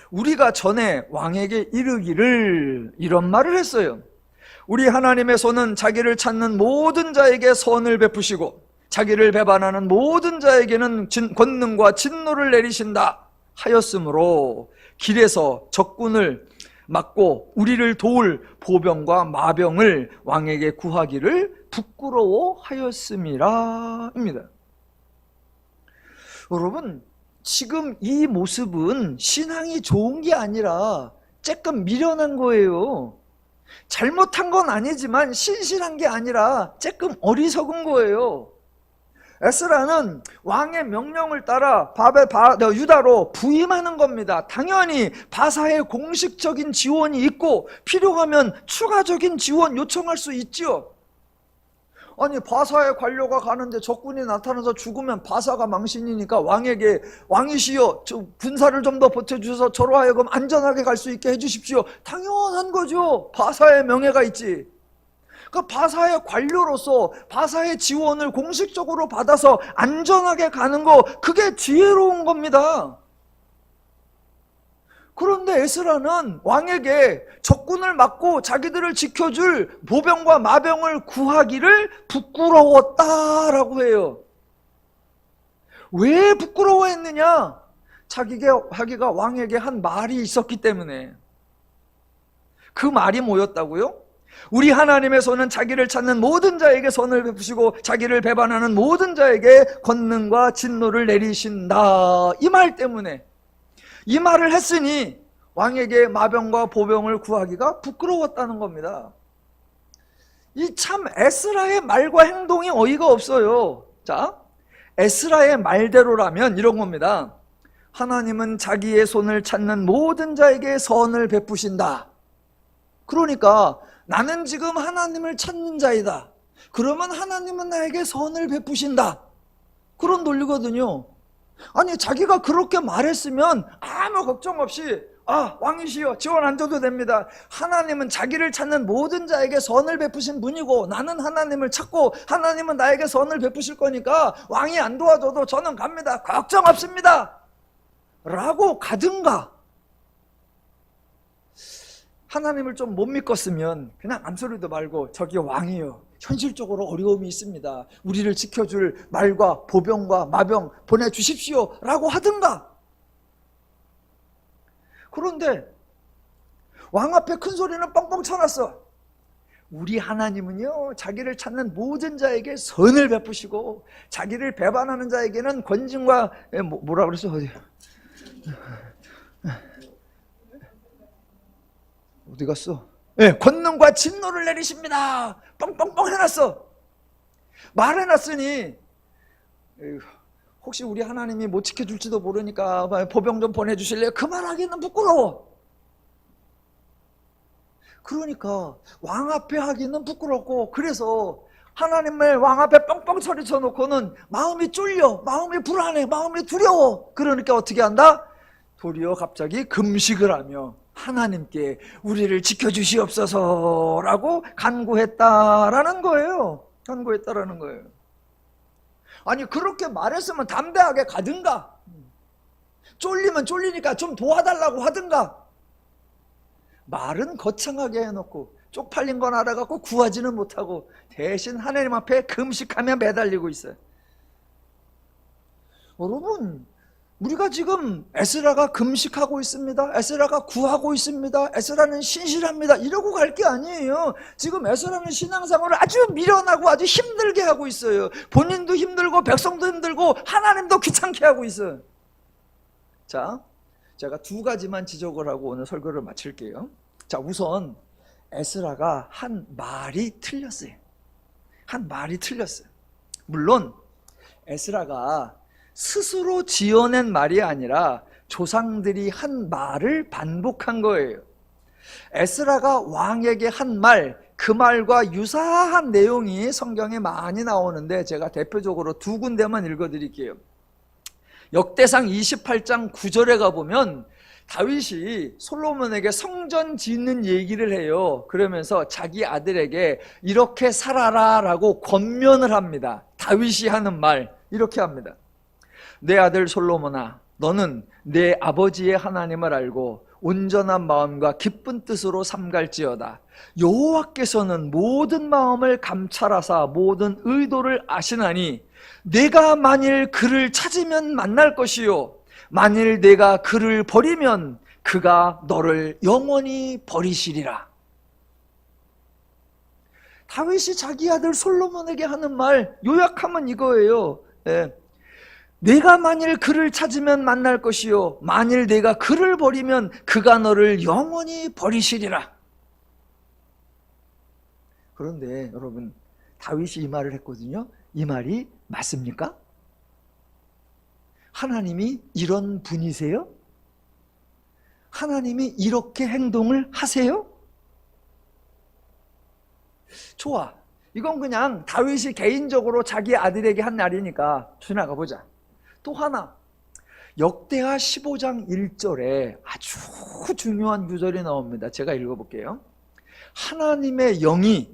[SPEAKER 1] 우리가 전에 왕에게 이르기를 이런 말을 했어요. 우리 하나님의 손은 자기를 찾는 모든 자에게 선을 베푸시고 자기를 배반하는 모든 자에게는 권능과 진노를 내리신다 하였으므로 길에서 적군을 막고 우리를 도울 보병과 마병을 왕에게 구하기를 부끄러워하였음이라 입니다. 여러분, 지금 이 모습은 신앙이 좋은 게 아니라 조금 미련한 거예요. 잘못한 건 아니지만 신실한 게 아니라 조금 어리석은 거예요. 에스라는 왕의 명령을 따라 유다로 부임하는 겁니다. 당연히 바사의 공식적인 지원이 있고 필요하면 추가적인 지원 요청할 수 있죠. 아니 바사의 관료가 가는데 적군이 나타나서 죽으면 바사가 망신이니까 왕에게 왕이시여 저 군사를 좀 더 보태주셔서 저로 하여금 안전하게 갈 수 있게 해주십시오. 당연한 거죠. 바사의 명예가 있지. 그 바사의 관료로서 바사의 지원을 공식적으로 받아서 안전하게 가는 거, 그게 지혜로운 겁니다. 그런데 에스라는 왕에게 적군을 막고 자기들을 지켜줄 보병과 마병을 구하기를 부끄러웠다라고 해요. 왜 부끄러워했느냐? 자기가 왕에게 한 말이 있었기 때문에. 그 말이 뭐였다고요? 우리 하나님의 손은 자기를 찾는 모든 자에게 선을 베푸시고 자기를 배반하는 모든 자에게 권능과 진노를 내리신다. 이 말 때문에. 이 말을 했으니 왕에게 마병과 보병을 구하기가 부끄러웠다는 겁니다. 이 참 에스라의 말과 행동이 어이가 없어요. 자, 에스라의 말대로라면 이런 겁니다. 하나님은 자기의 손을 찾는 모든 자에게 선을 베푸신다. 그러니까 나는 지금 하나님을 찾는 자이다. 그러면 하나님은 나에게 선을 베푸신다. 그런 논리거든요. 아니 자기가 그렇게 말했으면 아무 걱정 없이 왕이시여 지원 안 줘도 됩니다. 하나님은 자기를 찾는 모든 자에게 선을 베푸신 분이고 나는 하나님을 찾고 하나님은 나에게 선을 베푸실 거니까 왕이 안 도와줘도 저는 갑니다. 걱정 없습니다. 라고 가든가, 하나님을 좀 못 믿겠으면 그냥 암소리도 말고 저기 왕이요, 현실적으로 어려움이 있습니다. 우리를 지켜줄 말과 보병과 마병 보내주십시오 라고 하든가. 그런데 왕 앞에 큰 소리는 뻥뻥 쳐놨어. 우리 하나님은요 자기를 찾는 모든 자에게 선을 베푸시고 자기를 배반하는 자에게는 권징과 뭐라 그랬어? 어디 갔어? 권능과 진노를 내리십니다. 뻥뻥뻥 해놨어. 말해놨으니 혹시 우리 하나님이 못 지켜줄지도 모르니까 보병 좀 보내주실래요? 그 말하기는 부끄러워. 그러니까 왕 앞에 하기는 부끄럽고, 그래서 하나님을 왕 앞에 뻥뻥 소리쳐 놓고는 마음이 쫄려, 마음이 불안해, 마음이 두려워. 그러니까 어떻게 한다? 도리어 갑자기 금식을 하며 하나님께 우리를 지켜주시옵소서라고 간구했다라는 거예요. 간구했다라는 거예요. 아니 그렇게 말했으면 담대하게 가든가, 쫄리면 쫄리니까 좀 도와달라고 하든가. 말은 거창하게 해놓고 쪽팔린 건 알아갖고 구하지는 못하고 대신 하나님 앞에 금식하며 매달리고 있어요. 여러분, 우리가 지금 에스라가 금식하고 있습니다, 에스라가 구하고 있습니다, 에스라는 신실합니다 이러고 갈 게 아니에요. 지금 에스라는 신앙생활을 아주 미련하고 아주 힘들게 하고 있어요. 본인도 힘들고 백성도 힘들고 하나님도 귀찮게 하고 있어요. 자, 제가 두 가지만 지적을 하고 오늘 설교를 마칠게요. 자, 우선 에스라가 한 말이 틀렸어요. 한 말이 틀렸어요. 물론 에스라가 스스로 지어낸 말이 아니라 조상들이 한 말을 반복한 거예요. 에스라가 왕에게 한 말, 그 말과 유사한 내용이 성경에 많이 나오는데 제가 대표적으로 두 군데만 읽어드릴게요. 역대상 28장 9절에 가보면 다윗이 솔로몬에게 성전 짓는 얘기를 해요. 그러면서 자기 아들에게 이렇게 살아라 라고 권면을 합니다. 다윗이 하는 말 이렇게 합니다. 내 아들 솔로몬아, 너는 내 아버지의 하나님을 알고 온전한 마음과 기쁜 뜻으로 삼갈지어다. 여호와께서는 모든 마음을 감찰하사 모든 의도를 아시나니 내가 만일 그를 찾으면 만날 것이요 만일 내가 그를 버리면 그가 너를 영원히 버리시리라. 다윗이 자기 아들 솔로몬에게 하는 말 요약하면 이거예요. 내가 만일 그를 찾으면 만날 것이요 만일 내가 그를 버리면 그가 너를 영원히 버리시리라. 그런데 여러분, 다윗이 이 말을 했거든요. 이 말이 맞습니까? 하나님이 이런 분이세요? 하나님이 이렇게 행동을 하세요? 좋아, 이건 그냥 다윗이 개인적으로 자기 아들에게 한 말이니까 지나가 보자. 또 하나, 역대하 15장 1절에 아주 중요한 구절이 나옵니다. 제가 읽어볼게요. 하나님의 영이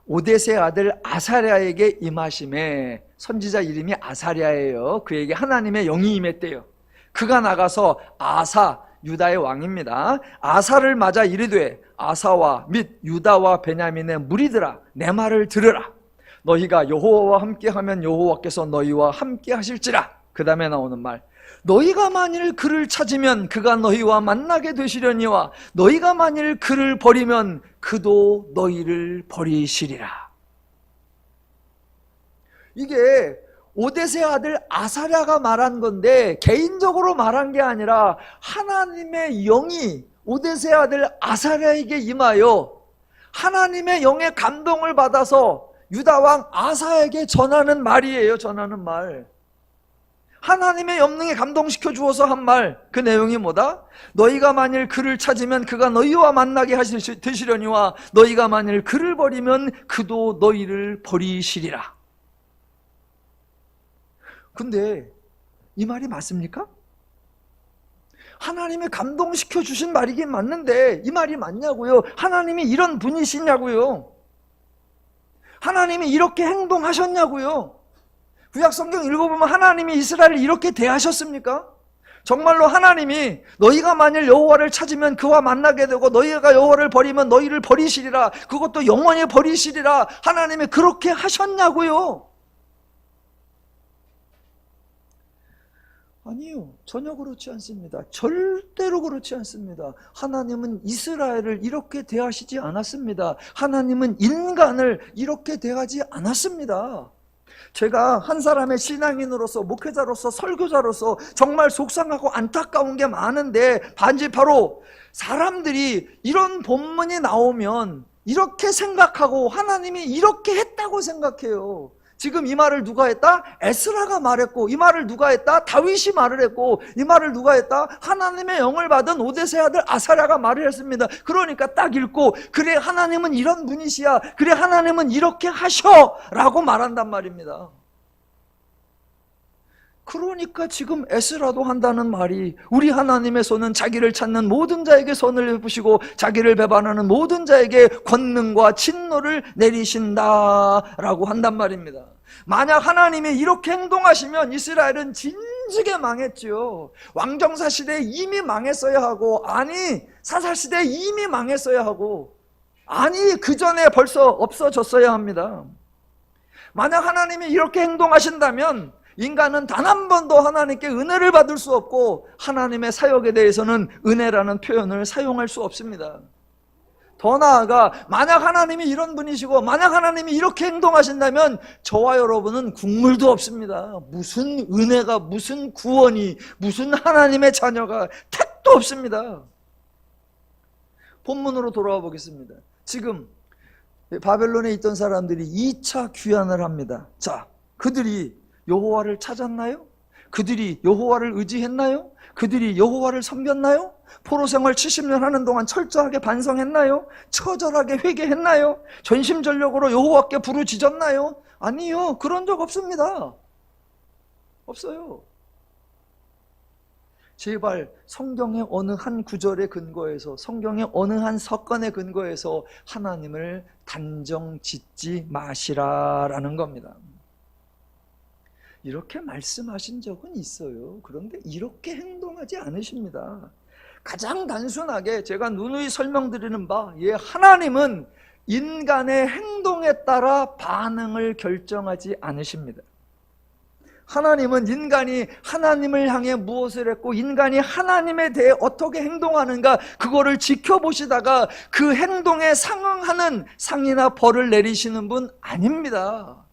[SPEAKER 1] 오뎃의 아들 아사랴에게 임하심에, 선지자 이름이 아사랴예요. 그에게 하나님의 영이 임했대요. 그가 나가서 아사, 유다의 왕입니다. 아사를 맞아 이르되, 아사와 및 유다와 베냐민의 무리들아, 내 말을 들으라. 너희가 여호와와 함께하면 여호와께서 너희와 함께 하실지라. 그 다음에 나오는 말, 너희가 만일 그를 찾으면 그가 너희와 만나게 되시려니와 너희가 만일 그를 버리면 그도 너희를 버리시리라. 이게 오뎃의 아들 아사랴가 말한 건데 개인적으로 말한 게 아니라 하나님의 영이 오뎃의 아들 아사랴에게 임하여 하나님의 영의 감동을 받아서 유다왕 아사에게 전하는 말이에요. 전하는 말. 하나님의 영능에 감동시켜 주어서 한 말, 그 내용이 뭐다? 너희가 만일 그를 찾으면 그가 너희와 만나게 되시려니와 너희가 만일 그를 버리면 그도 너희를 버리시리라. 근데 이 말이 맞습니까? 하나님이 감동시켜 주신 말이긴 맞는데 이 말이 맞냐고요? 하나님이 이런 분이시냐고요? 하나님이 이렇게 행동하셨냐고요? 구약성경 읽어보면 하나님이 이스라엘을 이렇게 대하셨습니까? 정말로 하나님이 너희가 만일 여호와를 찾으면 그와 만나게 되고 너희가 여호와를 버리면 너희를 버리시리라, 그것도 영원히 버리시리라, 하나님이 그렇게 하셨냐고요? 아니요, 전혀 그렇지 않습니다. 절대로 그렇지 않습니다. 하나님은 이스라엘을 이렇게 대하시지 않았습니다. 하나님은 인간을 이렇게 대하지 않았습니다. 제가 한 사람의 신앙인으로서, 목회자로서, 설교자로서 정말 속상하고 안타까운 게 많은데 반지 바로 사람들이 이런 본문이 나오면 이렇게 생각하고 하나님이 이렇게 했다고 생각해요. 지금 이 말을 누가 했다? 에스라가 말했고, 이 말을 누가 했다? 다윗이 말을 했고, 이 말을 누가 했다? 하나님의 영을 받은 오뎃의 아들 아사랴가 말을 했습니다. 그러니까 딱 읽고, 그래 하나님은 이런 분이시야, 그래 하나님은 이렇게 하셔 라고 말한단 말입니다. 그러니까 지금 에스라도 한다는 말이, 우리 하나님의 손은 자기를 찾는 모든 자에게 손을 베푸시고 자기를 배반하는 모든 자에게 권능과 진노를 내리신다라고 한단 말입니다. 만약 하나님이 이렇게 행동하시면 이스라엘은 진즉에 망했죠. 왕정사 시대에 이미 망했어야 하고, 아니 사사 시대에 이미 망했어야 하고, 아니 그 전에 벌써 없어졌어야 합니다. 만약 하나님이 이렇게 행동하신다면 인간은 단 한 번도 하나님께 은혜를 받을 수 없고 하나님의 사역에 대해서는 은혜라는 표현을 사용할 수 없습니다. 더 나아가 만약 하나님이 이런 분이시고 만약 하나님이 이렇게 행동하신다면 저와 여러분은 국물도 없습니다. 무슨 은혜가, 무슨 구원이, 무슨 하나님의 자녀가, 택도 없습니다. 본문으로 돌아와 보겠습니다. 지금 바벨론에 있던 사람들이 2차 귀환을 합니다. 자, 그들이 여호와를 찾았나요? 그들이 여호와를 의지했나요? 그들이 여호와를 섬겼나요? 포로 생활 70년 하는 동안 철저하게 반성했나요? 처절하게 회개했나요? 전심전력으로 여호와께 부르짖었나요? 아니요, 그런 적 없습니다. 없어요. 제발 성경의 어느 한 구절에 근거해서, 성경의 어느 한 사건에 근거해서 하나님을 단정 짓지 마시라라는 겁니다. 이렇게 말씀하신 적은 있어요. 그런데 이렇게 행동하지 않으십니다. 가장 단순하게 제가 누누이 설명드리는 바, 하나님은 인간의 행동에 따라 반응을 결정하지 않으십니다. 하나님은 인간이 하나님을 향해 무엇을 했고 인간이 하나님에 대해 어떻게 행동하는가, 그거를 지켜보시다가 그 행동에 상응하는 상이나 벌을 내리시는 분 아닙니다.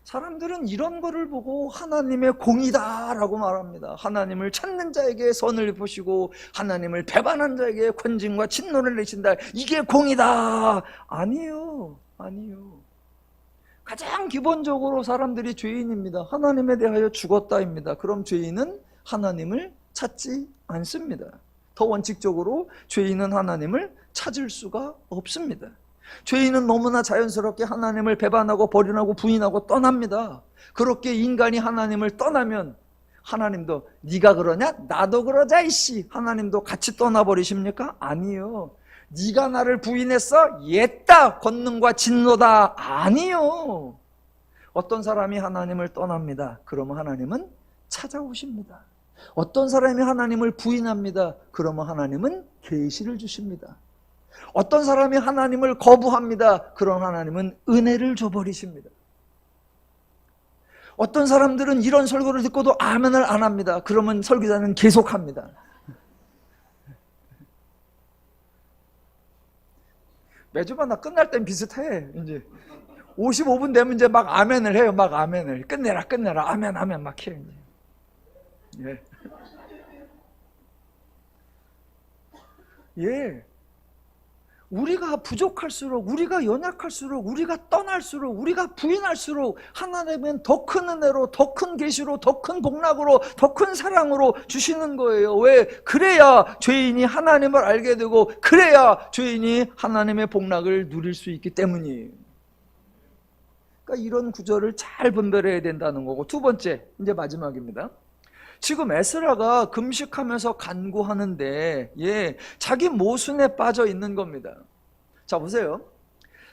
[SPEAKER 1] 사람들은 이런 거를 보고 하나님의 공이다라고 말합니다. 하나님을 찾는 자에게 선을 베푸시고 하나님을 배반한 자에게 권징과 진노를 내신다, 이게 공이다. 아니요, 아니요. 가장 기본적으로 사람들이 죄인입니다. 하나님에 대하여 죽었다입니다. 그럼 죄인은 하나님을 찾지 않습니다. 더 원칙적으로 죄인은 하나님을 찾을 수가 없습니다. 죄인은 너무나 자연스럽게 하나님을 배반하고 버림하고 부인하고 떠납니다. 그렇게 인간이 하나님을 떠나면 하나님도 네가 그러냐? 나도 그러자 이씨. 하나님도 같이 떠나버리십니까? 아니요. 네가 나를 부인했어? 옛다 권능과 진노다. 아니요. 어떤 사람이 하나님을 떠납니다. 그러면 하나님은 찾아오십니다. 어떤 사람이 하나님을 부인합니다. 그러면 하나님은 계시를 주십니다. 어떤 사람이 하나님을 거부합니다. 그런 하나님은 은혜를 줘버리십니다. 어떤 사람들은 이런 설교를 듣고도 아멘을 안 합니다. 그러면 설교자는 계속합니다. 매주마다 끝날 땐 비슷해. 이제 55분 되면 이제 막 아멘을 해요. 막 아멘을. 끝내라 아멘 막 해요. 이제. 예. 우리가 부족할수록, 우리가 연약할수록, 우리가 떠날수록, 우리가 부인할수록 하나님은 더 큰 은혜로, 더 큰 계시로, 더 큰 복락으로, 더 큰 사랑으로 주시는 거예요. 왜? 그래야 죄인이 하나님을 알게 되고, 그래야 죄인이 하나님의 복락을 누릴 수 있기 때문이에요. 그러니까 이런 구절을 잘 분별해야 된다는 거고, 두 번째, 이제 마지막입니다. 지금 에스라가 금식하면서 간구하는데 자기 모순에 빠져 있는 겁니다. 자, 보세요.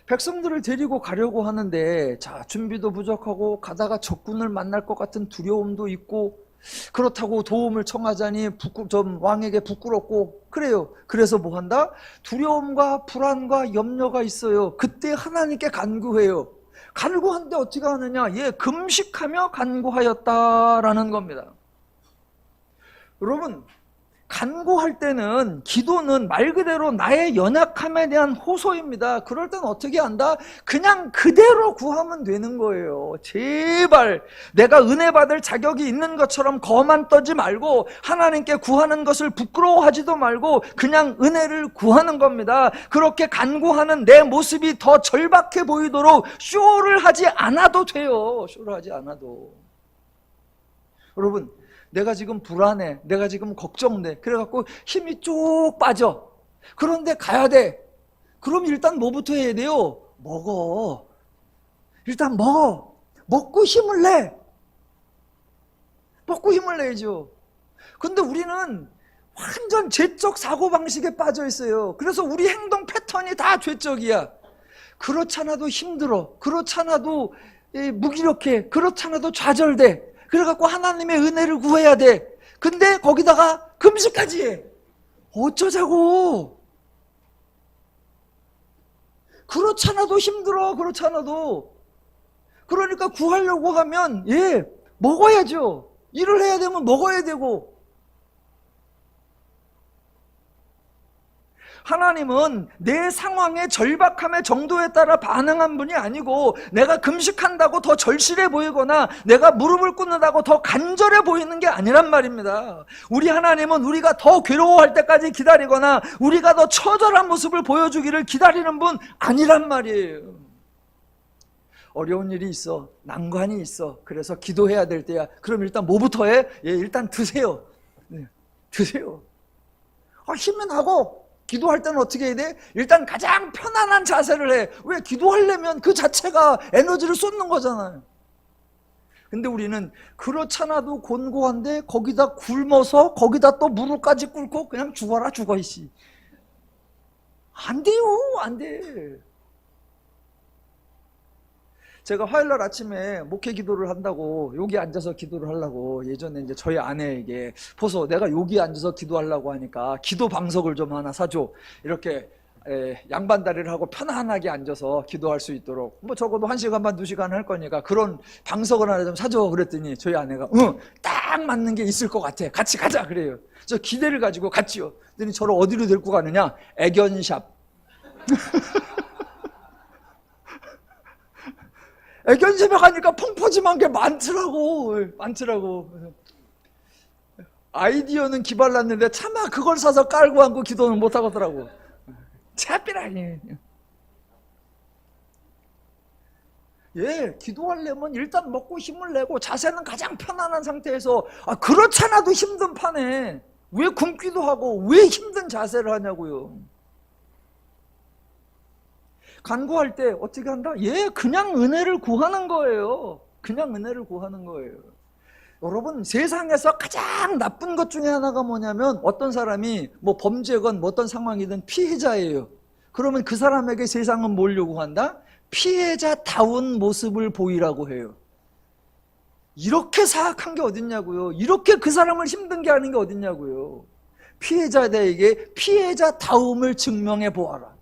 [SPEAKER 1] 백성들을 데리고 가려고 하는데 자, 준비도 부족하고 가다가 적군을 만날 것 같은 두려움도 있고, 그렇다고 도움을 청하자니 좀 왕에게 부끄럽고 그래요. 그래서 뭐 한다? 두려움과 불안과 염려가 있어요. 그때 하나님께 간구해요. 간구하는데 어떻게 하느냐? 금식하며 간구하였다라는 겁니다. 여러분, 간구할 때는, 기도는 말 그대로 나의 연약함에 대한 호소입니다. 그럴 땐 어떻게 한다? 그냥 그대로 구하면 되는 거예요. 제발 내가 은혜 받을 자격이 있는 것처럼 거만 떠지 말고, 하나님께 구하는 것을 부끄러워하지도 말고 그냥 은혜를 구하는 겁니다. 그렇게 간구하는 내 모습이 더 절박해 보이도록 쇼를 하지 않아도 돼요. 쇼를 하지 않아도. 여러분, 내가 지금 불안해, 내가 지금 걱정돼, 그래갖고 힘이 쭉 빠져. 그런데 가야 돼. 그럼 일단 뭐부터 해야 돼요? 먹어. 일단 먹어. 먹고 힘을 내. 먹고 힘을 내야죠. 근데 우리는 완전 죄적 사고방식에 빠져 있어요. 그래서 우리 행동 패턴이 다 죄적이야. 그렇잖아도 힘들어, 그렇잖아도 무기력해, 그렇잖아도 좌절돼. 그래갖고 하나님의 은혜를 구해야 돼. 근데 거기다가 금식까지 해. 어쩌자고. 그렇잖아도 힘들어, 그렇잖아도. 그러니까 구하려고 하면 먹어야죠. 일을 해야 되면 먹어야 되고. 하나님은 내 상황의 절박함의 정도에 따라 반응한 분이 아니고, 내가 금식한다고 더 절실해 보이거나 내가 무릎을 꿇는다고 더 간절해 보이는 게 아니란 말입니다. 우리 하나님은 우리가 더 괴로워할 때까지 기다리거나 우리가 더 처절한 모습을 보여주기를 기다리는 분 아니란 말이에요. 어려운 일이 있어, 난관이 있어, 그래서 기도해야 될 때야. 그럼 일단 뭐부터 해? 일단 드세요. 드세요. 힘이 나고. 기도할 때는 어떻게 해야 돼? 일단 가장 편안한 자세를 해. 왜? 기도하려면 그 자체가 에너지를 쏟는 거잖아요. 근데 우리는 그렇잖아도 곤고한데 거기다 굶어서 거기다 또 무릎까지 꿇고 그냥 죽어라 죽어 이씨. 안 돼요. 안 돼. 제가 화요일날 아침에 목회 기도를 한다고 여기 앉아서 기도를 하려고, 예전에 이제 저희 아내에게 보소, 내가 여기 앉아서 기도하려고 하니까 기도 방석을 좀 하나 사줘. 이렇게 양반다리를 하고 편안하게 앉아서 기도할 수 있도록, 뭐 적어도 1시간 반 2시간 할 거니까 그런 방석을 하나 좀 사줘. 그랬더니 저희 아내가 딱 맞는 게 있을 것 같아, 같이 가자 그래요. 저 기대를 가지고 갔지요. 그랬더니 저를 어디로 데리고 가느냐? 애견샵. 애견집에 가니까 펑퍼짐한 게 많더라고. 아이디어는 기발났는데 차마 그걸 사서 깔고 앉고 기도는 못 하겠더라고. 차비라니. 기도하려면 일단 먹고 힘을 내고 자세는 가장 편안한 상태에서. 그렇잖아도 힘든 판에 왜 굶기도 하고 왜 힘든 자세를 하냐고요. 간구할 때 어떻게 한다? 그냥 은혜를 구하는 거예요. 그냥 은혜를 구하는 거예요. 여러분, 세상에서 가장 나쁜 것 중에 하나가 뭐냐면 어떤 사람이 뭐 범죄건 뭐 어떤 상황이든 피해자예요. 그러면 그 사람에게 세상은 뭘 요구한다? 피해자다운 모습을 보이라고 해요. 이렇게 사악한 게 어딨냐고요. 이렇게 그 사람을 힘든 게 아닌 게 어딨냐고요. 피해자에게 피해자다움을 증명해 보아라.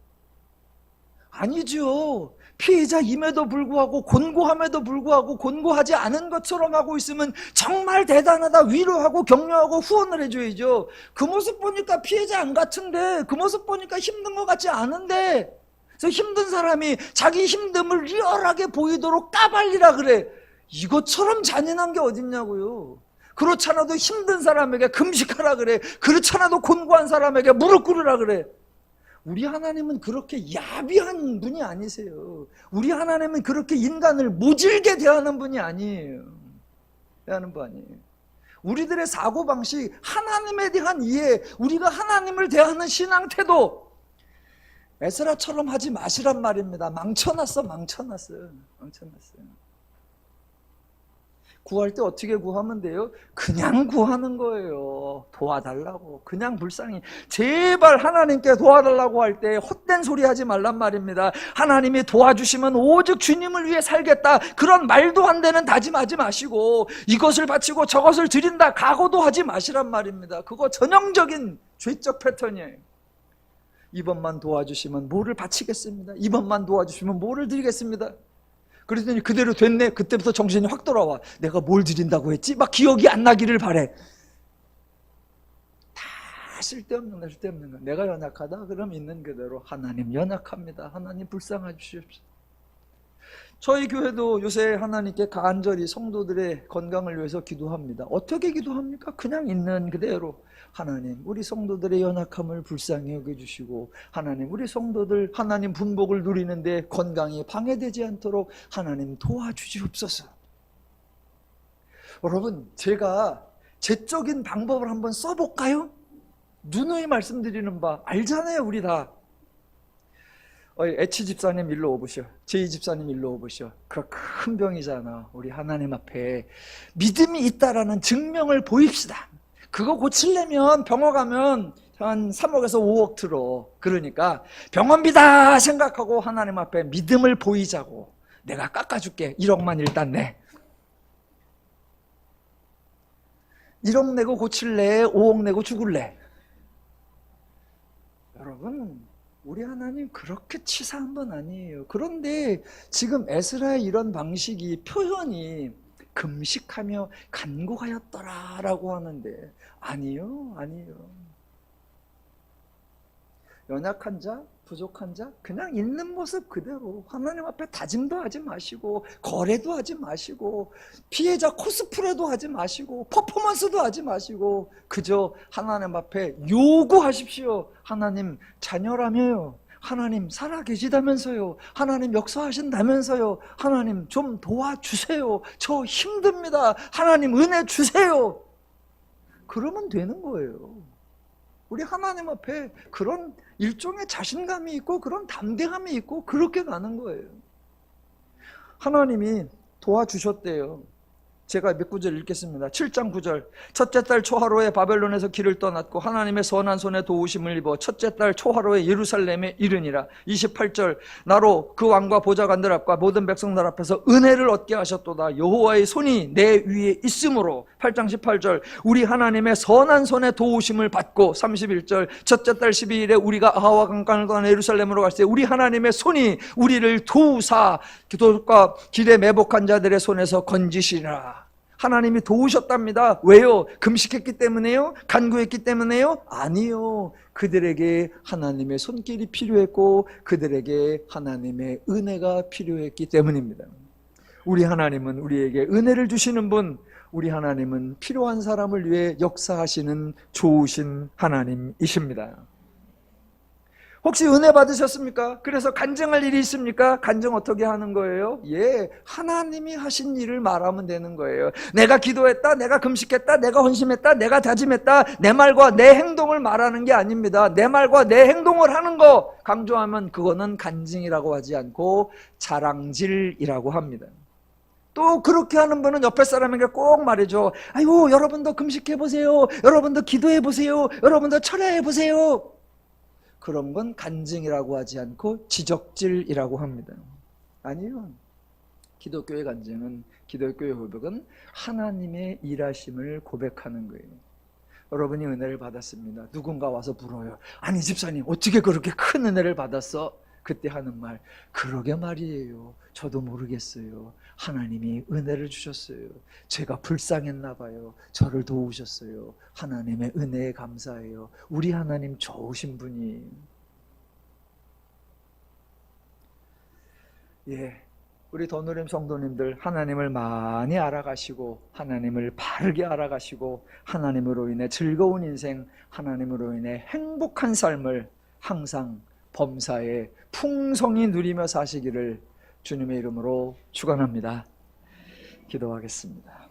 [SPEAKER 1] 아니죠. 피해자임에도 불구하고 곤고함에도 불구하고 곤고하지 않은 것처럼 하고 있으면 정말 대단하다 위로하고 격려하고 후원을 해줘야죠. 그 모습 보니까 피해자 안 같은데, 그 모습 보니까 힘든 것 같지 않은데, 그래서 힘든 사람이 자기 힘듦을 리얼하게 보이도록 까발리라 그래. 이것처럼 잔인한 게 어딨냐고요. 그렇잖아도 힘든 사람에게 금식하라 그래. 그렇잖아도 곤고한 사람에게 무릎 꿇으라 그래. 우리 하나님은 그렇게 야비한 분이 아니세요. 우리 하나님은 그렇게 인간을 모질게 대하는 분이 아니에요. 대하는 분 아니에요. 우리들의 사고방식, 하나님에 대한 이해, 우리가 하나님을 대하는 신앙 태도, 에스라처럼 하지 마시란 말입니다. 망쳐놨어요. 구할 때 어떻게 구하면 돼요? 그냥 구하는 거예요. 도와달라고. 그냥 불쌍히. 제발 하나님께 도와달라고 할 때 헛된 소리 하지 말란 말입니다. 하나님이 도와주시면 오직 주님을 위해 살겠다. 그런 말도 안 되는 다짐하지 마시고, 이것을 바치고 저것을 드린다 각오도 하지 마시란 말입니다. 그거 전형적인 죄적 패턴이에요. 이번만 도와주시면 뭐를 바치겠습니다. 이번만 도와주시면 뭐를 드리겠습니다. 그랬더니 그대로 됐네. 그때부터 정신이 확 돌아와. 내가 뭘 드린다고 했지? 막 기억이 안 나기를 바래. 다 쓸데없는 거. 내가 연약하다? 그럼 있는 그대로 하나님 연약합니다. 하나님 불쌍해 주십시오. 저희 교회도 요새 하나님께 간절히 성도들의 건강을 위해서 기도합니다. 어떻게 기도합니까? 그냥 있는 그대로. 하나님, 우리 성도들의 연약함을 불쌍히 여겨주시고, 하나님, 우리 성도들 하나님 분복을 누리는데 건강이 방해되지 않도록 하나님 도와주시옵소서. 여러분, 제가 제적인 방법을 한번 써볼까요? 누누이 말씀드리는 바 알잖아요. 우리 다. 에치 집사님 일로 오보셔. 제이 집사님 일로 오보셔. 그 큰 병이잖아. 우리 하나님 앞에 믿음이 있다라는 증명을 보입시다. 그거 고치려면 병원 가면 한 3억에서 5억 들어. 그러니까 병원비다 생각하고 하나님 앞에 믿음을 보이자고. 내가 깎아줄게. 1억만 일단 내. 1억 내고 고칠래? 5억 내고 죽을래? 여러분, 우리 하나님 그렇게 치사한 분 아니에요. 그런데 지금 에스라의 이런 방식이, 표현이 금식하며 간구하였더라라고 하는데 아니요. 연약한 자, 부족한 자, 그냥 있는 모습 그대로 하나님 앞에 다짐도 하지 마시고, 거래도 하지 마시고, 피해자 코스프레도 하지 마시고, 퍼포먼스도 하지 마시고, 그저 하나님 앞에 요구하십시오. 하나님 자녀라며요. 하나님 살아계시다면서요. 하나님 역사하신다면서요. 하나님 좀 도와주세요. 저 힘듭니다. 하나님 은혜 주세요. 그러면 되는 거예요. 우리 하나님 앞에 그런 일종의 자신감이 있고 그런 담대함이 있고 그렇게 가는 거예요. 하나님이 도와주셨대요. 제가 몇 구절 읽겠습니다. 7장 9절. 첫째 달 초하루에 바벨론에서 길을 떠났고 하나님의 선한 손에 도우심을 입어 첫째 달 초하루에 예루살렘에 이르니라. 28절. 나로 그 왕과 보좌관들 앞과 모든 백성들 앞에서 은혜를 얻게 하셨도다. 여호와의 손이 내 위에 있으므로. 8장 18절. 우리 하나님의 선한 손에 도우심을 받고. 31절. 첫째 달 12일에 우리가 아하와 강간을 떠나 예루살렘으로 갈 때 우리 하나님의 손이 우리를 도우사 기도과 길에 매복한 자들의 손에서 건지시라. 하나님이 도우셨답니다. 왜요? 금식했기 때문에요? 간구했기 때문에요? 아니요. 그들에게 하나님의 손길이 필요했고 그들에게 하나님의 은혜가 필요했기 때문입니다. 우리 하나님은 우리에게 은혜를 주시는 분, 우리 하나님은 필요한 사람을 위해 역사하시는 좋으신 하나님이십니다. 혹시 은혜 받으셨습니까? 그래서 간증할 일이 있습니까? 간증 어떻게 하는 거예요? 예, 하나님이 하신 일을 말하면 되는 거예요. 내가 기도했다, 내가 금식했다, 내가 헌신했다, 내가 다짐했다, 내 말과 내 행동을 말하는 게 아닙니다. 내 말과 내 행동을 하는 거 강조하면 그거는 간증이라고 하지 않고 자랑질이라고 합니다. 또 그렇게 하는 분은 옆에 사람에게 꼭 말해줘. 아이고, 여러분도 금식해보세요. 여러분도 기도해보세요. 여러분도 철야해보세요. 그런 건 간증이라고 하지 않고 지적질이라고 합니다. 아니요. 기독교의 간증은, 기독교의 고백은 하나님의 일하심을 고백하는 거예요. 여러분이 은혜를 받았습니다. 누군가 와서 물어요. 아니 집사님 어떻게 그렇게 큰 은혜를 받았어? 그때 하는 말, 그러게 말이에요. 저도 모르겠어요. 하나님이 은혜를 주셨어요. 제가 불쌍했나 봐요. 저를 도우셨어요. 하나님의 은혜에 감사해요. 우리 하나님 좋으신 분이. 예, 우리 더누림 성도님들 하나님을 많이 알아가시고 하나님을 바르게 알아가시고 하나님으로 인해 즐거운 인생, 하나님으로 인해 행복한 삶을 항상 범사에 풍성히 누리며 사시기를 주님의 이름으로 축원합니다. 기도하겠습니다.